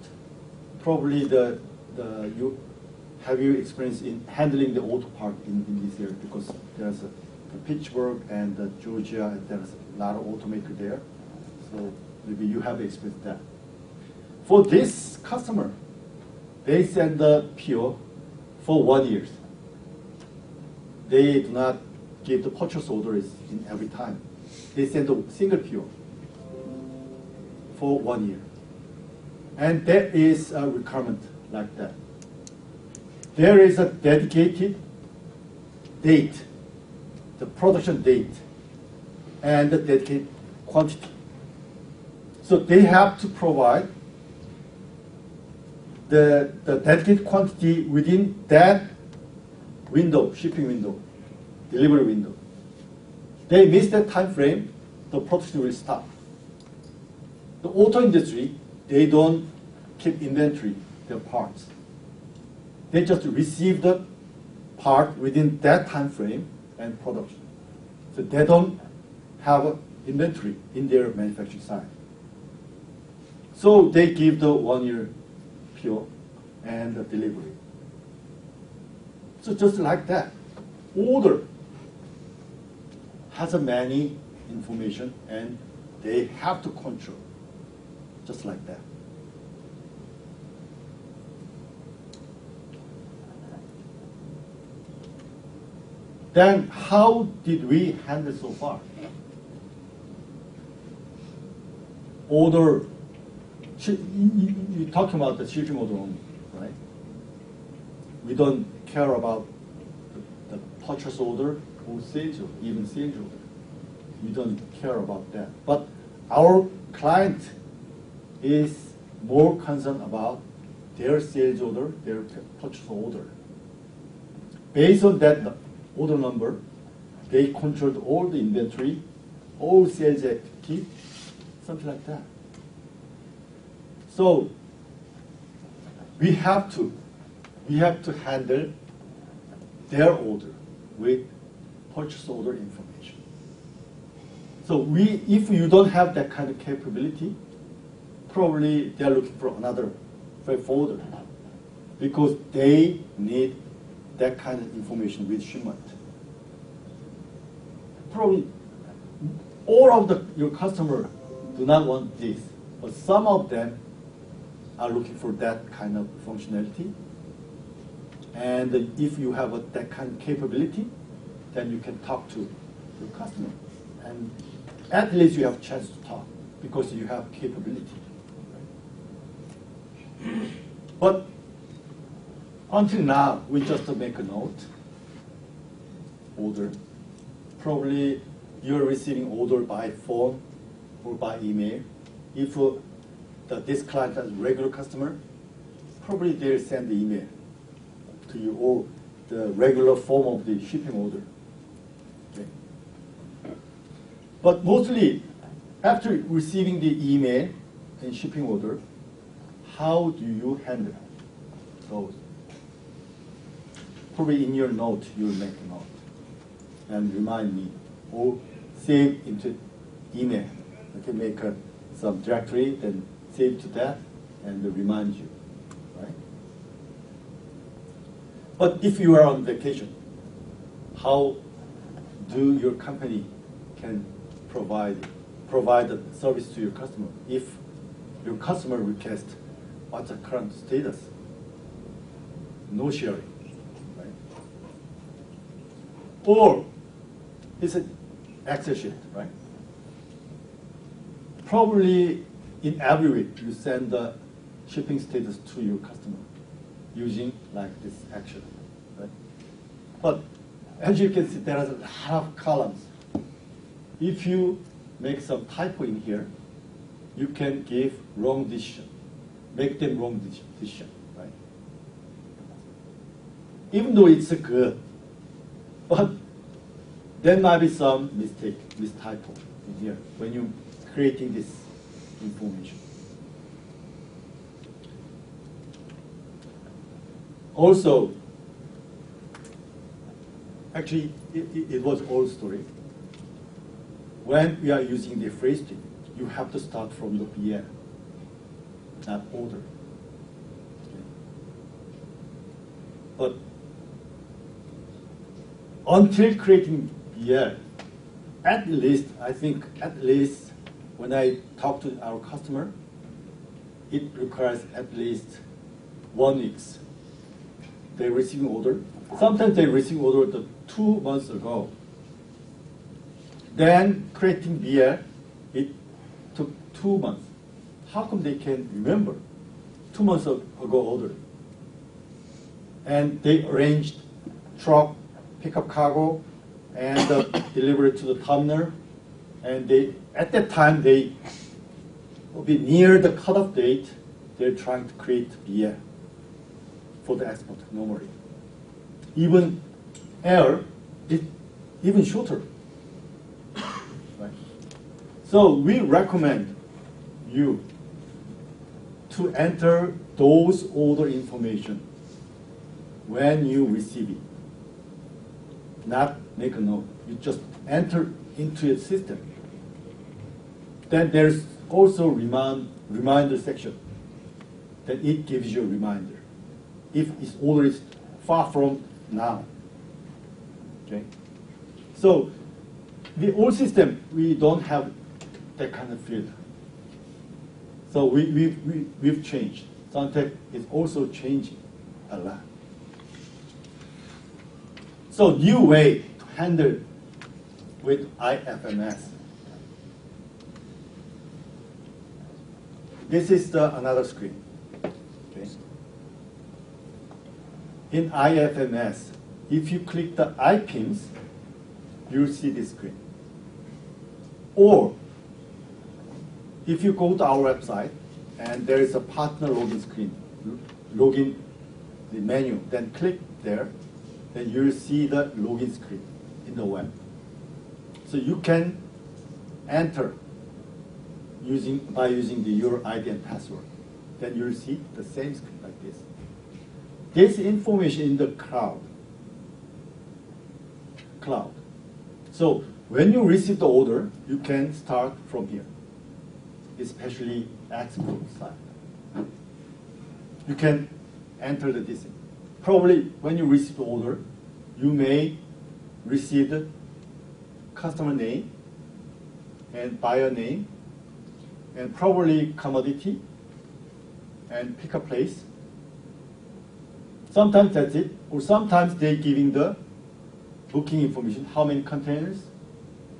Probably have you experience in handling the auto part in this area, because there's the Pittsburgh and Georgia, and there's a lot of automaker there. So maybe you have experienced that. For this customer, they send the PO for 1 year. They do not give the purchase orders in every time. They send a single PO for 1 year. And there is a requirement like that. There is a dedicated date, the production date, and the dedicated quantity. So they have to provide the dedicated quantity within that window, shipping window, delivery window. They miss that time frame, the production will stop. The auto industry, they don't keep inventory, their parts. They just receive the part within that time frame and production. So they don't have an inventory in their manufacturing side. So they give the 1 year PO and the delivery. So just like that, order has a many information and they have to control, just like that. Then how did we handle so far? Order, you're talking about the shipping order only, right? We don't care about the purchase order or sales order, even sales order. We don't care about that. But our client is more concerned about their sales order, their purchase order. Based on that order number, they controlled all the inventory, all sales activity, something like that. So we have to handle their order with purchase order information. So if you don't have that kind of capability, probably they're looking for another freight forwarder because they need that kind of information with shipment. Probably all of your customers do not want this, but some of them are looking for that kind of functionality. And if you have that kind of capability, then you can talk to your customer. And at least you have a chance to talk because you have capability. But until now, we just make a note, order. Probably you're receiving order by phone or by email. If this client is a regular customer, probably they'll send the email to you or the regular form of the shipping order. Okay. But mostly, after receiving the email and shipping order, how do you handle those? Probably in your note, you'll make a note and remind me or save into email. I can make some directory, then save to that and remind you, right? But if you are on vacation, how do your company can provide a service to your customer if your customer requests what's the current status? No sharing, right? Or it's an Excel sheet, right? Probably in every week you send the shipping status to your customer using like this action, right? But as you can see, there are a lot of columns. If you make some typo in here, you can give wrong decision, make them wrong decision, right? Even though it's good, but there might be some mistake, mistypo in here when you're creating this information. Also, actually, it was old story. When we are using the phrase string, you have to start from the BL, not order. Okay. But until creating BL, at least when I talk to our customer, it requires at least 1 week. They receive order. Sometimes they receive order 2 months ago. Then creating BL, it took 2 months. How come they can remember 2 months ago order? And they arranged truck, pick up cargo, and deliver it to the terminal. And at that time, they will be near the cutoff date. They're trying to create BL for the export normally. Even air is even shorter. Right? So we recommend you to enter those order information when you receive it. Not make a note. You just enter into a system. Then there's also reminder section. Then it gives you a reminder if its order is far from now. Okay. So the old system, we don't have that kind of field. So we've changed. Suntech is also changing a lot. So new way to handled with IFMS. This is another screen. Okay. In IFMS, if you click the IPIMS, you'll see this screen. Or if you go to our website and there is a partner login screen, login the menu, then click there, then you'll see the login screen in the web. So you can enter by using your ID and password. Then you'll see the same screen like this. This information in the cloud. So when you receive the order, you can start from here, especially export side. You can enter the this. Probably when you receive the order, you may receive the customer name and buyer name and probably commodity and pick a place. Sometimes that's it, or sometimes they're giving the booking information, how many containers,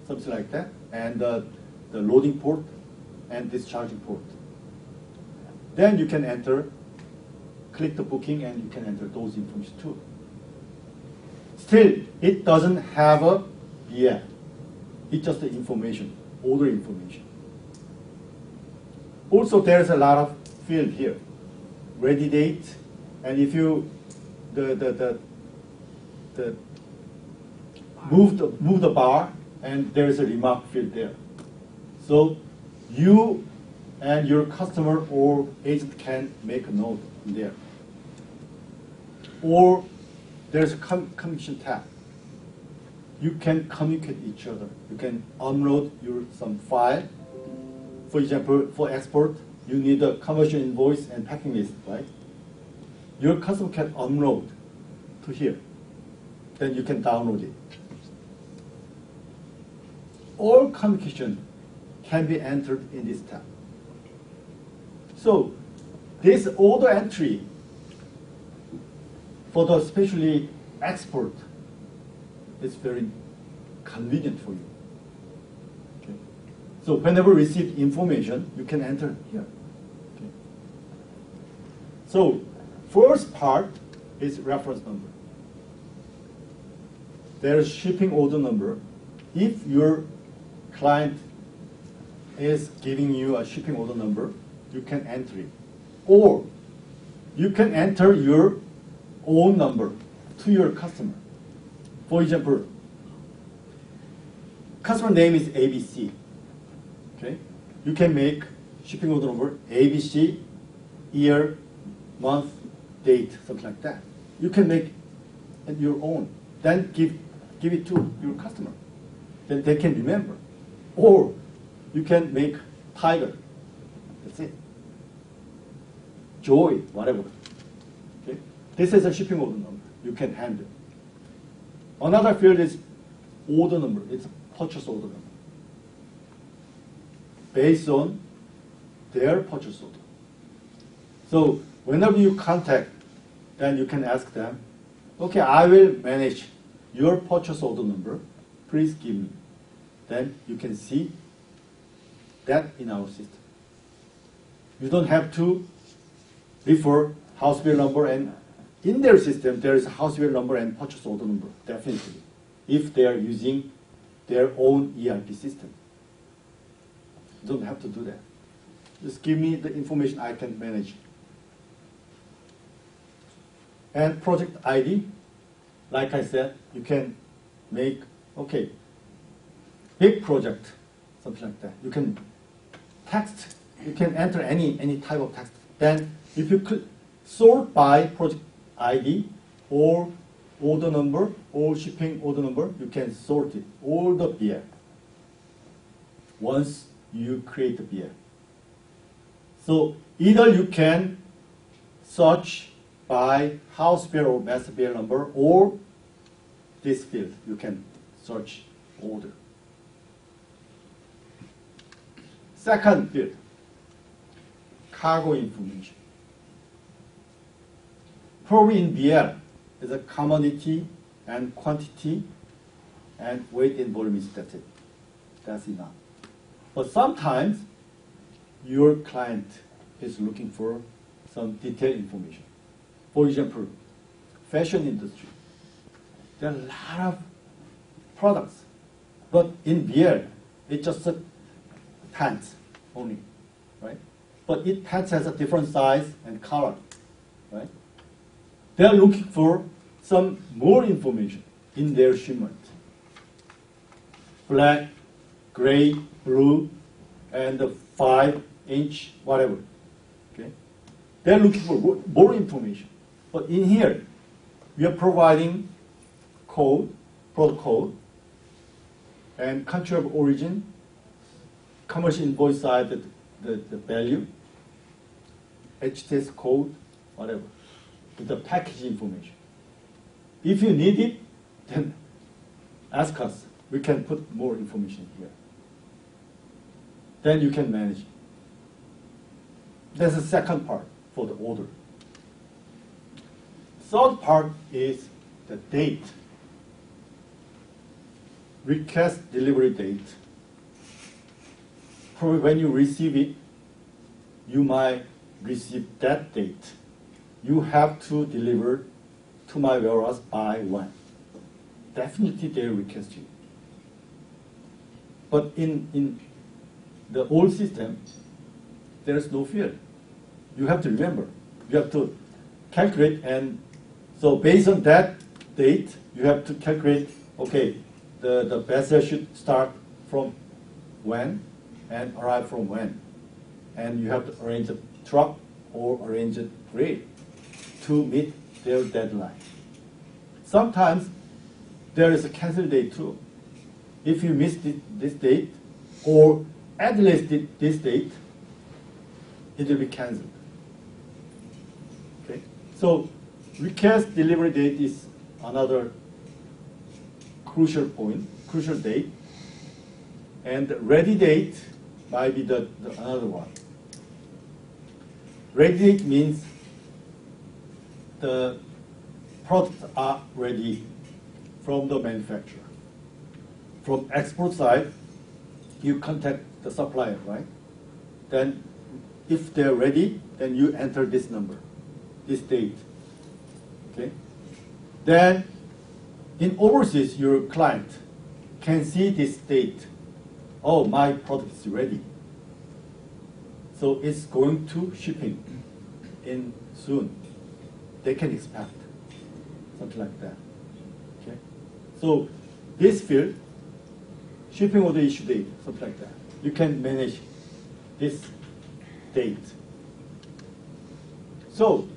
something like that, and the loading port and discharging port. Then you can enter, click the booking, and you can enter those information too. Still, it doesn't have a BL. It's just the information, order information. Also, there's a lot of field here. Ready date, and if you move the bar, and there is a remark field there. So you and your customer or agent can make a note there. Or there's a communication tab. You can communicate each other. You can upload some file. For example, for export, you need a commercial invoice and packing list, right? Your customer can upload to here. Then you can download it. All communication can be entered in this tab. So this order entry for the especially export is very convenient for you. Okay. So whenever you receive information, you can enter here. Okay. So first part is reference number. There's shipping order number. If your client is giving you a shipping order number, you can enter it. Or you can enter your own number to your customer. For example, customer name is ABC. Okay? You can make shipping order number ABC, year, month, date, something like that. You can make it your own. Then give it to your customer. Then they can remember. Or you can make Tiger. That's it. Joy, whatever. Okay? This is a shipping order number. You can handle. Another field is order number. It's a purchase order number. Based on their purchase order. So whenever you contact, then you can ask them, okay, I will manage your purchase order number. Please give me. Then you can see that in our system. You don't have to refer house bill number, and in their system there is a house bill number and purchase order number, definitely, if they are using their own ERP system. You don't have to do that. Just give me the information I can manage. And project ID, like I said, you can make, okay, big project, something like that. You can text, you can enter any type of text. Then if you could sort by project ID or order number or shipping order number, you can sort it, all the BL. Once you create the BL. So either you can search by house bill or master bill number, or this field, you can search order. Second field, cargo information. Probably in BL is a commodity and quantity and weight and volume is that's it. That's enough. But sometimes your client is looking for some detailed information. For example, fashion industry. There are a lot of products, but in beer, it's just a pants only, right? But each pants has a different size and color, right? They are looking for some more information in their shipment. Black, gray, blue, and the 5-inch, whatever. Okay? They're looking for more information. But in here, we are providing code, product code, and country of origin, commercial invoice side, the value, HTS code, whatever, with the package information. If you need it, then ask us. We can put more information here. Then you can manage it. That's the second part for the order. Third part is the date. Request delivery date. Probably when you receive it, you might receive that date. You have to deliver to my warehouse by when. Definitely they request you. But in the old system, there is no field. You have to remember. You have to calculate, and so based on that date, you have to calculate, okay, the vessel should start from when and arrive from when. And you have to arrange a truck or arrange a freight to meet their deadline. Sometimes there is a cancel date too. If you miss this date or at least this date, it will be canceled. Okay? So request delivery date is another crucial point, crucial date. And ready date might be the another one. Ready date means the products are ready from the manufacturer. From export side, you contact the supplier, right? Then if they're ready, then you enter this number, this date. Okay? Then in overseas, your client can see this date. Oh, my product is ready. So it's going to shipping in soon. They can expect something like that. Okay? So this field, shipping order issue date, something like that. You can manage this date. So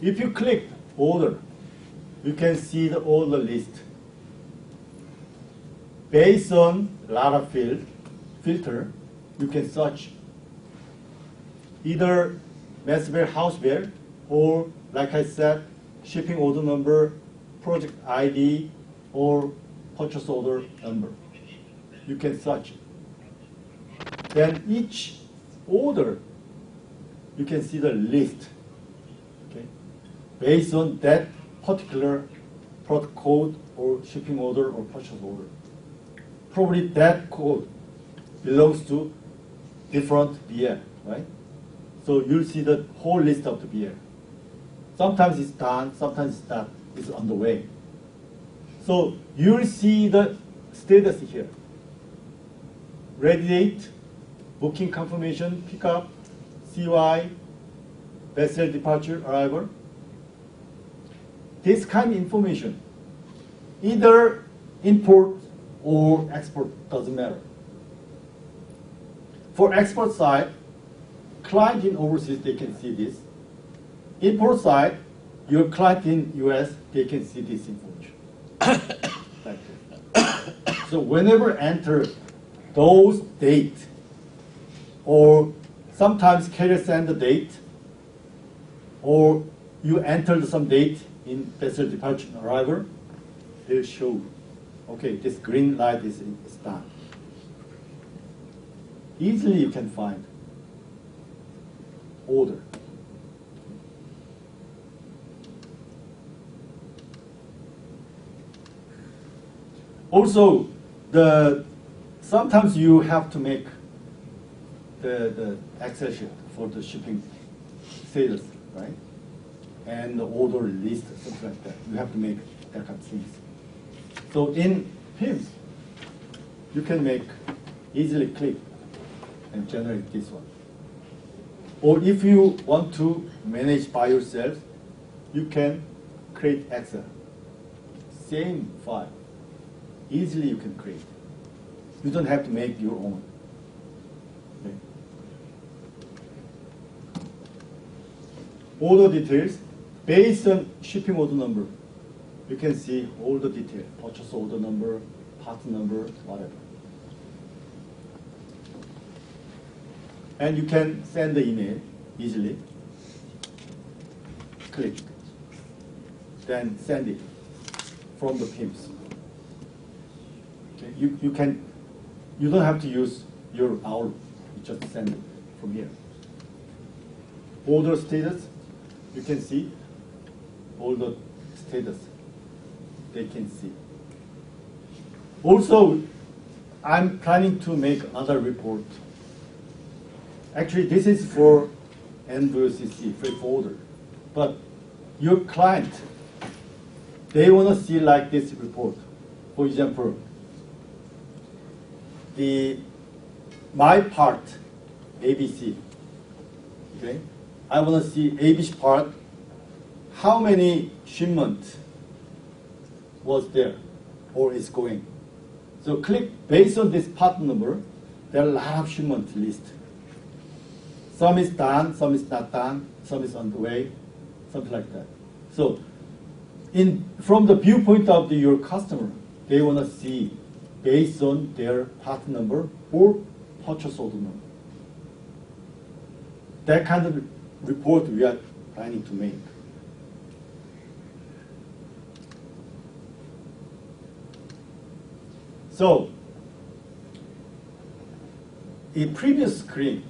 if you click order, you can see the order list. Based on a lot of filter, you can search either massware, houseware, or like I said, shipping order number, project ID, or purchase order number. You can search. Then each order, you can see the list. Okay? Based on that particular product code or shipping order or purchase order. Probably that code belongs to different BL, right? So you'll see the whole list of the BL. Sometimes it's done, sometimes it's not. It's on the way. So you'll see the status here. Ready date, booking confirmation, pickup, CY, vessel departure, arrival. This kind of information, either import or export, doesn't matter. For export side, client in overseas, they can see this. Import side, your client in US, they can see this information. Like this. So whenever enter those dates, or sometimes carrier send the date, or you entered some date in vessel departure and arrival, they'll show, okay, this green light is done. Easily you can find order. Also, sometimes you have to make the Excel sheet for the shipping status, right? And the order list, something like that. You have to make that kind of things. So in PIMS, you can easily click and generate this one. Or if you want to manage by yourself, you can create Excel. Same file. Easily you can create. You don't have to make your own. Okay. Order details, based on shipping order number, you can see all the detail, purchase order number, part number, whatever. And you can send the email easily. Click. Then send it from the PIMS. Okay. You don't have to use your Outlook. You just send it from here. Order status, you can see all the status they can see. Also, I'm planning to make another report. Actually, this is for NVOCC, freight forwarder. But your client, they want to see like this report. For example, my part, ABC, okay? I want to see ABC part, how many shipments was there or is going. So click based on this part number, there are a lot of shipment list. Some is done, some is not done, some is on the way, something like that. So from the viewpoint of your customer, they want to see based on their part number or purchase order number. That kind of report we are planning to make. So, in previous screen,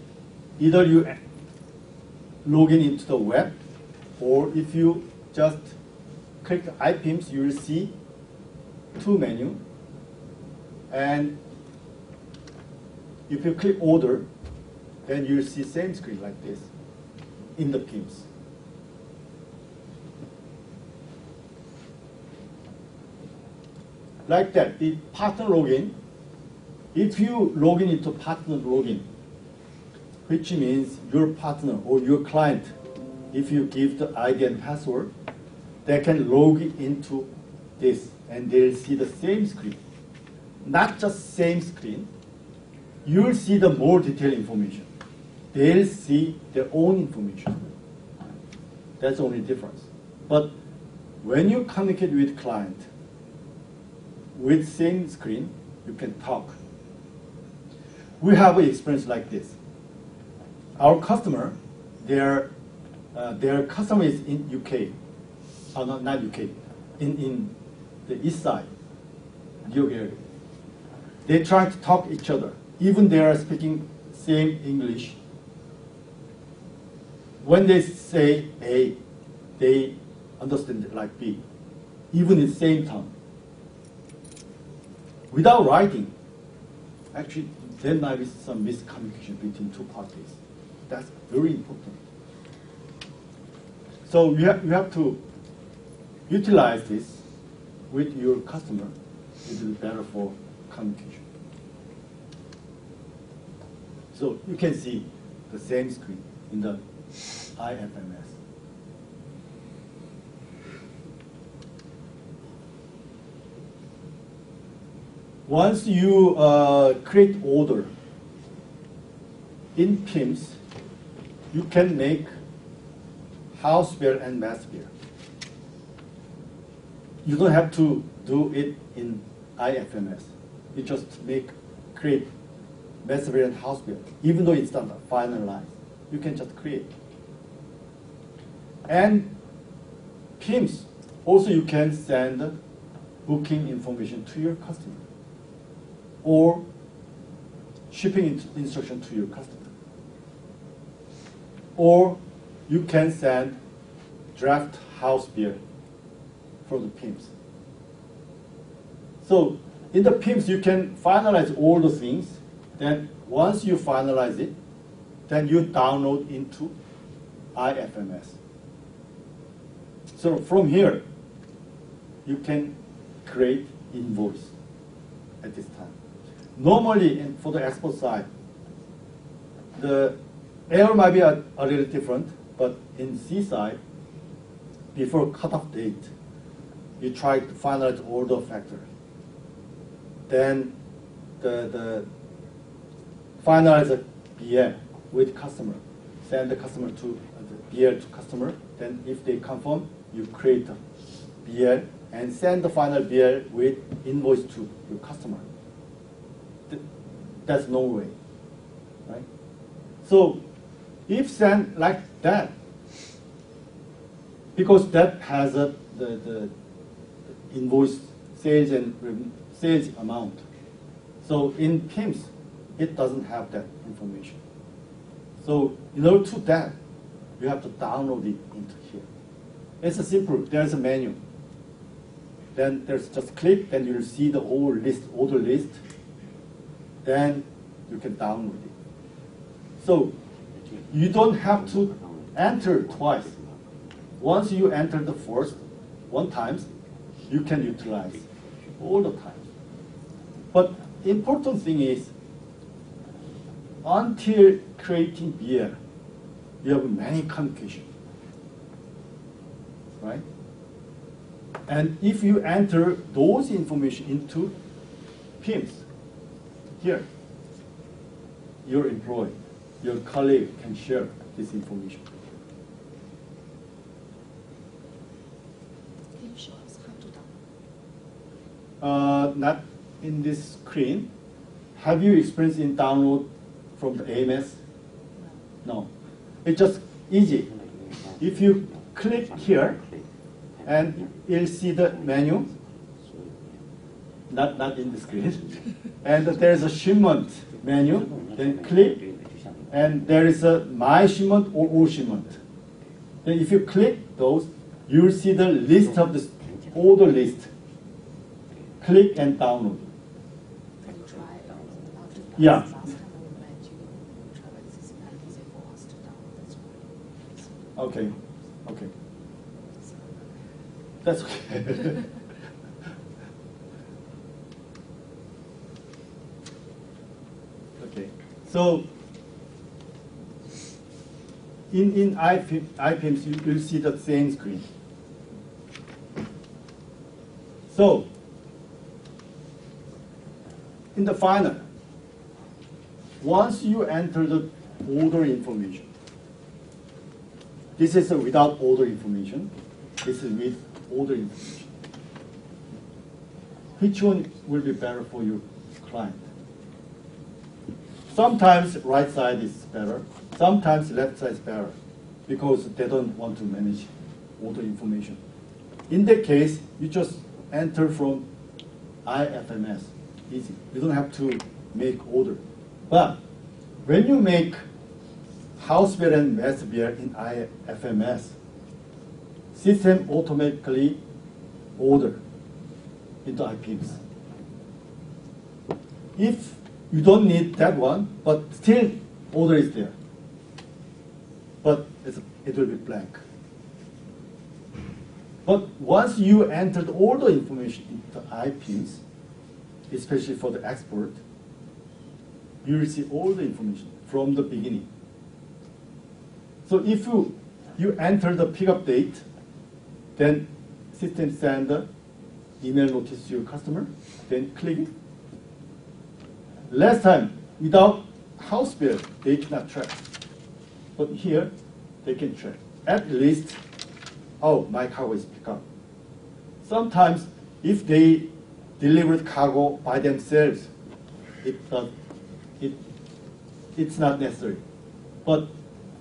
either you log into the web, or if you just click iPIMS, you will see two menus. And if you click order, then you'll see same screen like this in the PIMS. Like that, the partner login, if you log in into partner login, which means your partner or your client, if you give the ID and password, they can log into this and they'll see the same screen. Not just same screen, you'll see the more detailed information. They'll see their own information. That's the only difference. But when you communicate with client, with same screen, you can talk. We have an experience like this. Our customer, their customer is in UK, not UK, in the east side, New York area. They try to talk each other, even they are speaking same English. When they say A, they understand it like B, even in the same tongue. Without writing, actually, there might be some miscommunication between two parties. That's very important. So you have to utilize this with your customer. It will be better for communication. So you can see the same screen in the IFMS. Once you create order in PIMS, you can make house bear and mass bear. You don't have to do it in IFMS. You just create mass bear and house bear, even though it's not finalized. You can just create. And PIMS, also you can send booking information to your customer or shipping instruction to your customer. Or you can send draft house bill for the PIMS. So in the PIMS, you can finalize all the things. Then once you finalize it, then you download into IFMS. So from here, you can create invoice at this time. Normally, for the export side, the error might be a little different, but in C side, before cutoff date, you try to finalize all the factors. Then the finalize the BL with customer, send the customer to the BL to customer. Then if they confirm, you create a BL and send the final BL with invoice to your customer. That's no way, right? So if send like that, because that has the invoice sales and sales amount. So in PIMS, it doesn't have that information. So in order to that, you have to download it into here. It's a simple. There's a menu. Then there's just click, then you'll see the whole list, order list. Then you can download it. So you don't have to enter twice. Once you enter the first one time, you can utilize all the time. But important thing is, until creating BL, you have many communication, right? And if you enter those information into PIMS, here, your employee, your colleague can share this information. Can you show us how to download? Not in this screen. Have you experienced in download from the AMS? No. It's just easy. If you click here, and you'll see the menu, not in the screen. And there's a shipment menu, then click, and there is a my shipment or all shipment. Then if you click those, you'll see the list of the order list. Click and download. Can you try how to download? Yeah. Last time we met, you tried, but this is not easy for us to download. That's why. Okay, okay. That's okay. Okay. So in IPIMS, you will see the same screen. So in the final, once you enter the order information, this is without order information. This is with order information. Which one will be better for your client? Sometimes right side is better. Sometimes left side is better because they don't want to manage order information. In that case, you just enter from IFMS. Easy. You don't have to make order. But when you make house bill and master bill in IFMS, system automatically order into IPIMS. If you don't need that one, but still order is there, but it will be blank. But once you entered all the information into IPIMS, especially for the export, you will see all the information from the beginning. So if you enter the pickup date, then system send the email notice to your customer, then click it. Last time, without house bill, they cannot track. But here, they can track. At least, oh, my cargo is picked up. Sometimes, if they delivered cargo by themselves, it's not necessary. But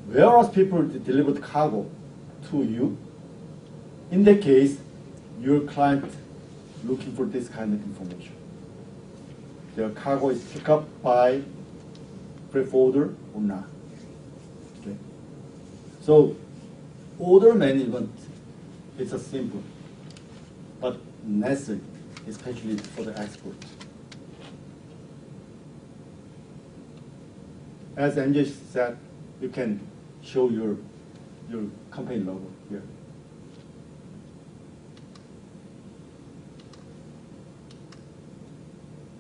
whereas people delivered cargo to you, in that case, your client looking for this kind of information. Their cargo is picked up by freight forwarder or not. Okay. So order management is a simple but necessary, especially for the export. as MJ said, you can show your company logo here.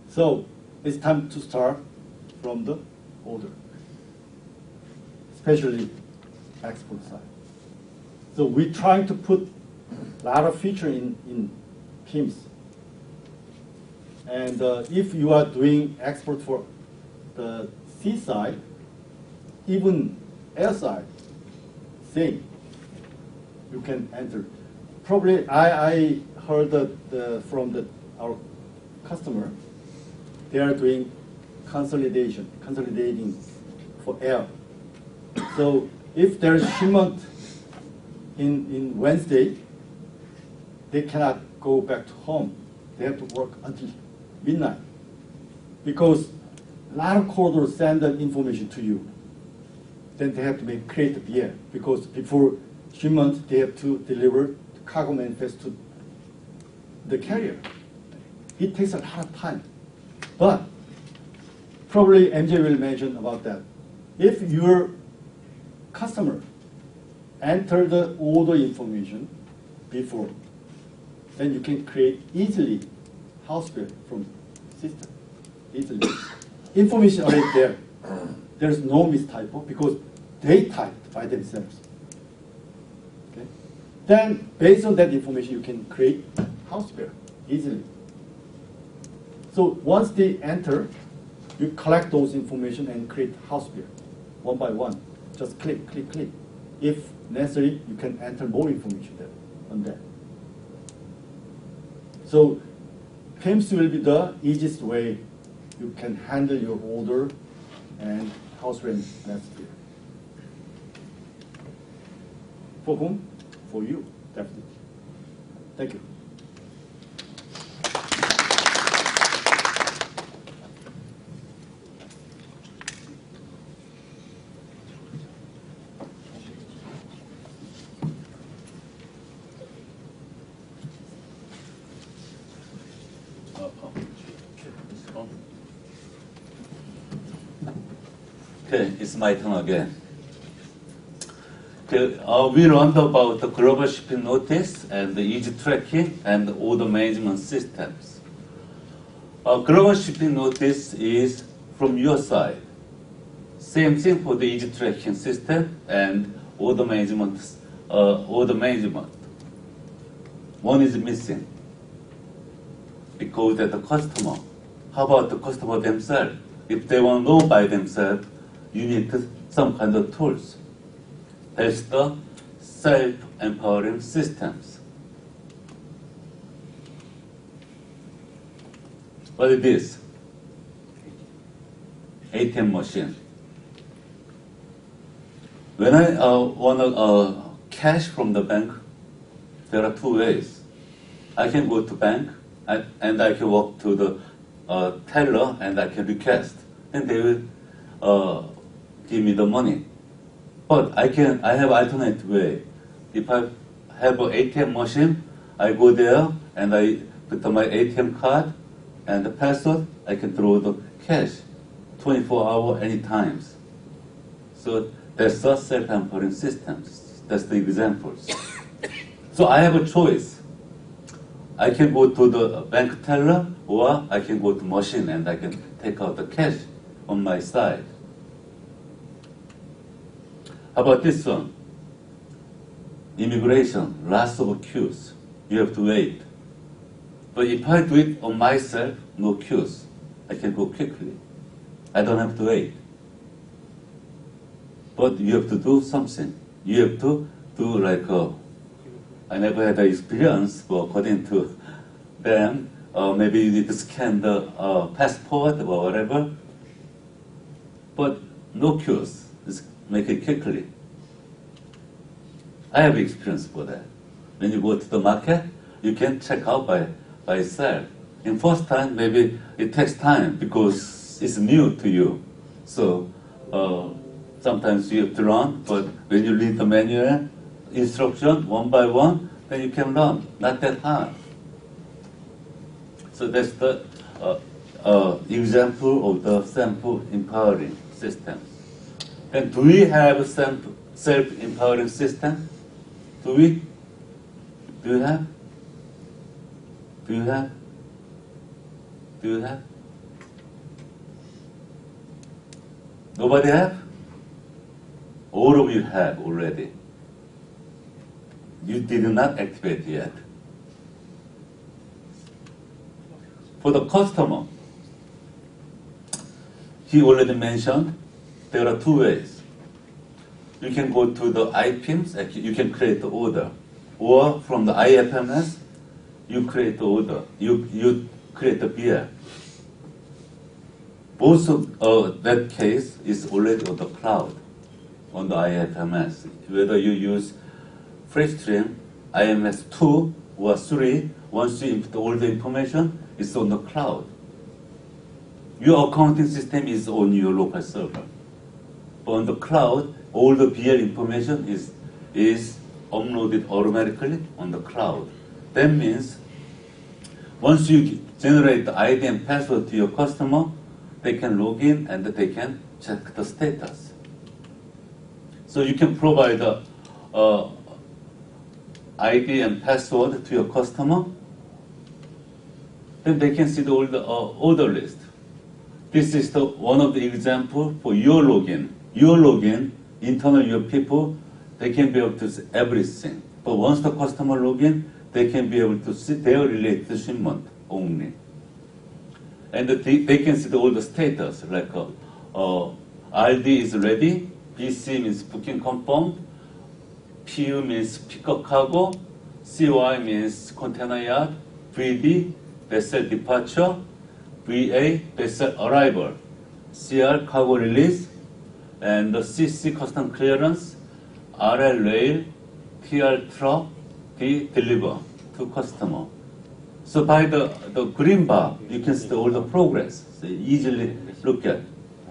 So it's time to start from the order, especially export side. So we're trying to put a lot of feature in PIMS. And if you are doing export for the C side, even air side, same. You can enter. Probably I heard that from our customer, they are doing consolidating for air. So if there is shipment in Wednesday, they cannot go back to home. They have to work until midnight because a lot of corridors send that information to you. Then they have to create the BL because before shipment they have to deliver the cargo manifest to the carrier. It takes a lot of time. But probably MJ will mention about that. If your customer enter the order information before, then you can create easily house bill from system. Easily. Information already there. There's no mistypo because they typed by themselves. Okay? Then based on that information you can create house bill easily. So once they enter, you collect those information and create house bill one by one. Just click, click, click. If necessary, you can enter more information there on that. So PIMS will be the easiest way you can handle your order and house rent next year. For whom? For you, definitely. Thank you. Okay, it's my turn again. Okay, we learned about the global shipping notice and the easy tracking and the order management systems. Global shipping notice is from your side. Same thing for the easy tracking system and order management. One is missing because of the customer. How about the customer themselves? If they want to know by themselves, you need some kind of tools. That's the self-empowering systems. What is this? ATM machine. When I want to cash from the bank, there are two ways. I can go to bank and I can walk to the teller and I can request, and they will give me the money. But I have alternate way. If I have an ATM machine, I go there and I put my ATM card and the password, I can throw the cash 24 hours any times. So that's the self-empowering systems. That's the examples. So I have a choice. I can go to the bank teller or I can go to machine and I can take out the cash on my side. How about this one? Immigration, lots of queues. You have to wait. But if I do it on myself, no queues. I can go quickly. I don't have to wait. But you have to do something. You have to do like I never had the experience, but according to them, maybe you need to scan the passport or whatever. But no queues. Just make it quickly. I have experience for that. When you go to the market, you can check out by yourself. In first time, maybe it takes time because it's new to you. So sometimes you have to learn, but when you read the manual instruction one by one, then you can learn. Not that hard. So that's the example of the sample empowering systems. Then do we have a self-empowering system? Do we? Do you have? Do you have? Do you have? Nobody have? All of you have already. You did not activate yet. For the customer, he already mentioned there are two ways. You can go to the IPIMS, you can create the order. Or from the IFMS, you create the order. You create the BL. Both of that case is already on the cloud, on the IFMS. Whether you use FreeStream, IMS 2 or 3, once you input all the information, it's on the cloud. Your accounting system is on your local server. But on the cloud, all the BL information is uploaded automatically on the cloud. That means once you generate the ID and password to your customer, they can log in and they can check the status. So you can provide the ID and password to your customer, then they can see all the order list. This is one of the example for your login. Your login, internal your people, they can be able to see everything. But once the customer login, they can be able to see their related shipment only. And they can see all the status, like RD is ready, BC means booking confirmed, PU means pickup cargo, CY means container yard, VD, vessel departure, VA, vessel arrival, CR, cargo release, and the CC, custom clearance, RL, rail, TR, truck, D, deliver to customer. So by the green bar, you can see all the progress. So you easily look at.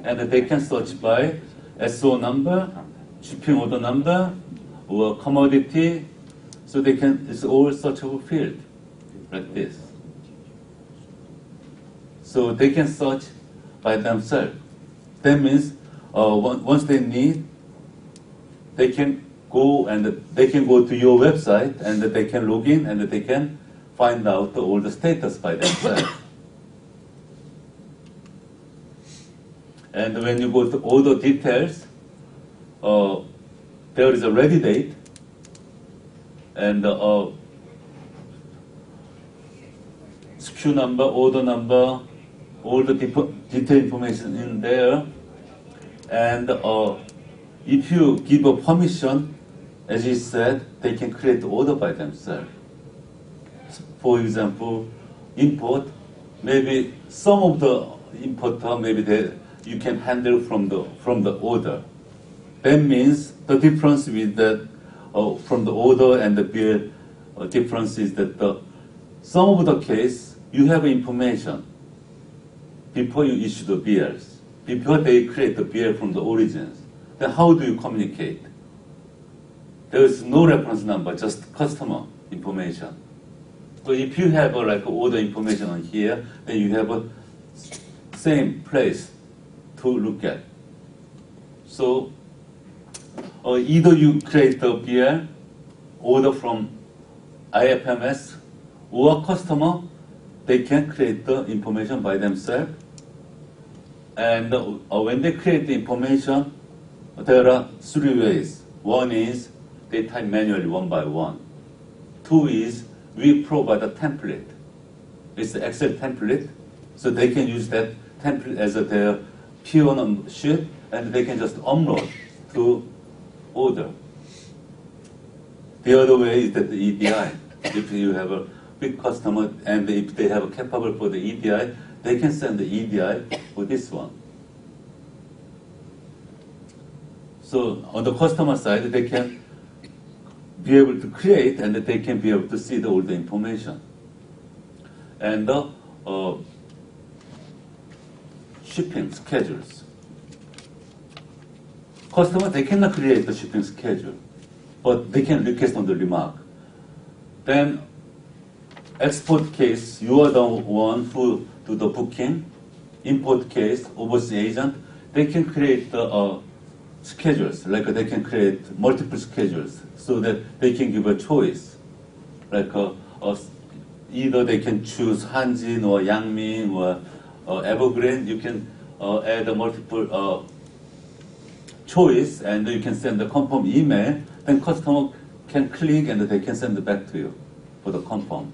And they can search by SO number, shipping order number, or commodity. So they can, it's all searchable field, like this. So they can search by themselves. That means once they need, they can go to your website and they can log in and they can find out all the status by themselves. And when you go to order details, there is a ready date and SKU number, order number, all the detailed information in there. And if you give a permission, as you said, they can create the order by themselves. For example, import, maybe some of the importer, maybe you can handle from the order. That means the difference with that from the order and the bill difference is that some of the case you have information before you issue the bills, before they create the bill from the origins. Then how do you communicate? There is no reference number, just customer information. So if you have like order information on here, then you have a same place to look at. So either you create the BL order from IFMS, or customer, they can create the information by themselves. And when they create the information, there are three ways. One is they type manually one by one. Two is we provide a template. It's the Excel template, so they can use that template as their PO sheet, and they can just upload to order. The other way is that the EDI. If you have a big customer and if they have a capable for the EDI, they can send the EDI for this one. So on the customer side, they can be able to create and they can be able to see all the information. And the shipping schedules. Customer, they cannot create the shipping schedule, but they can request on the remark. Then export case, you are the one who do the booking. Import case, overseas agent, they can create the schedules, like they can create multiple schedules so that they can give a choice. Like either they can choose Hanjin or Yangmin or Evergreen. You can add a multiple choice, and you can send the confirm email. Then customer can click and they can send it back to you for the confirm.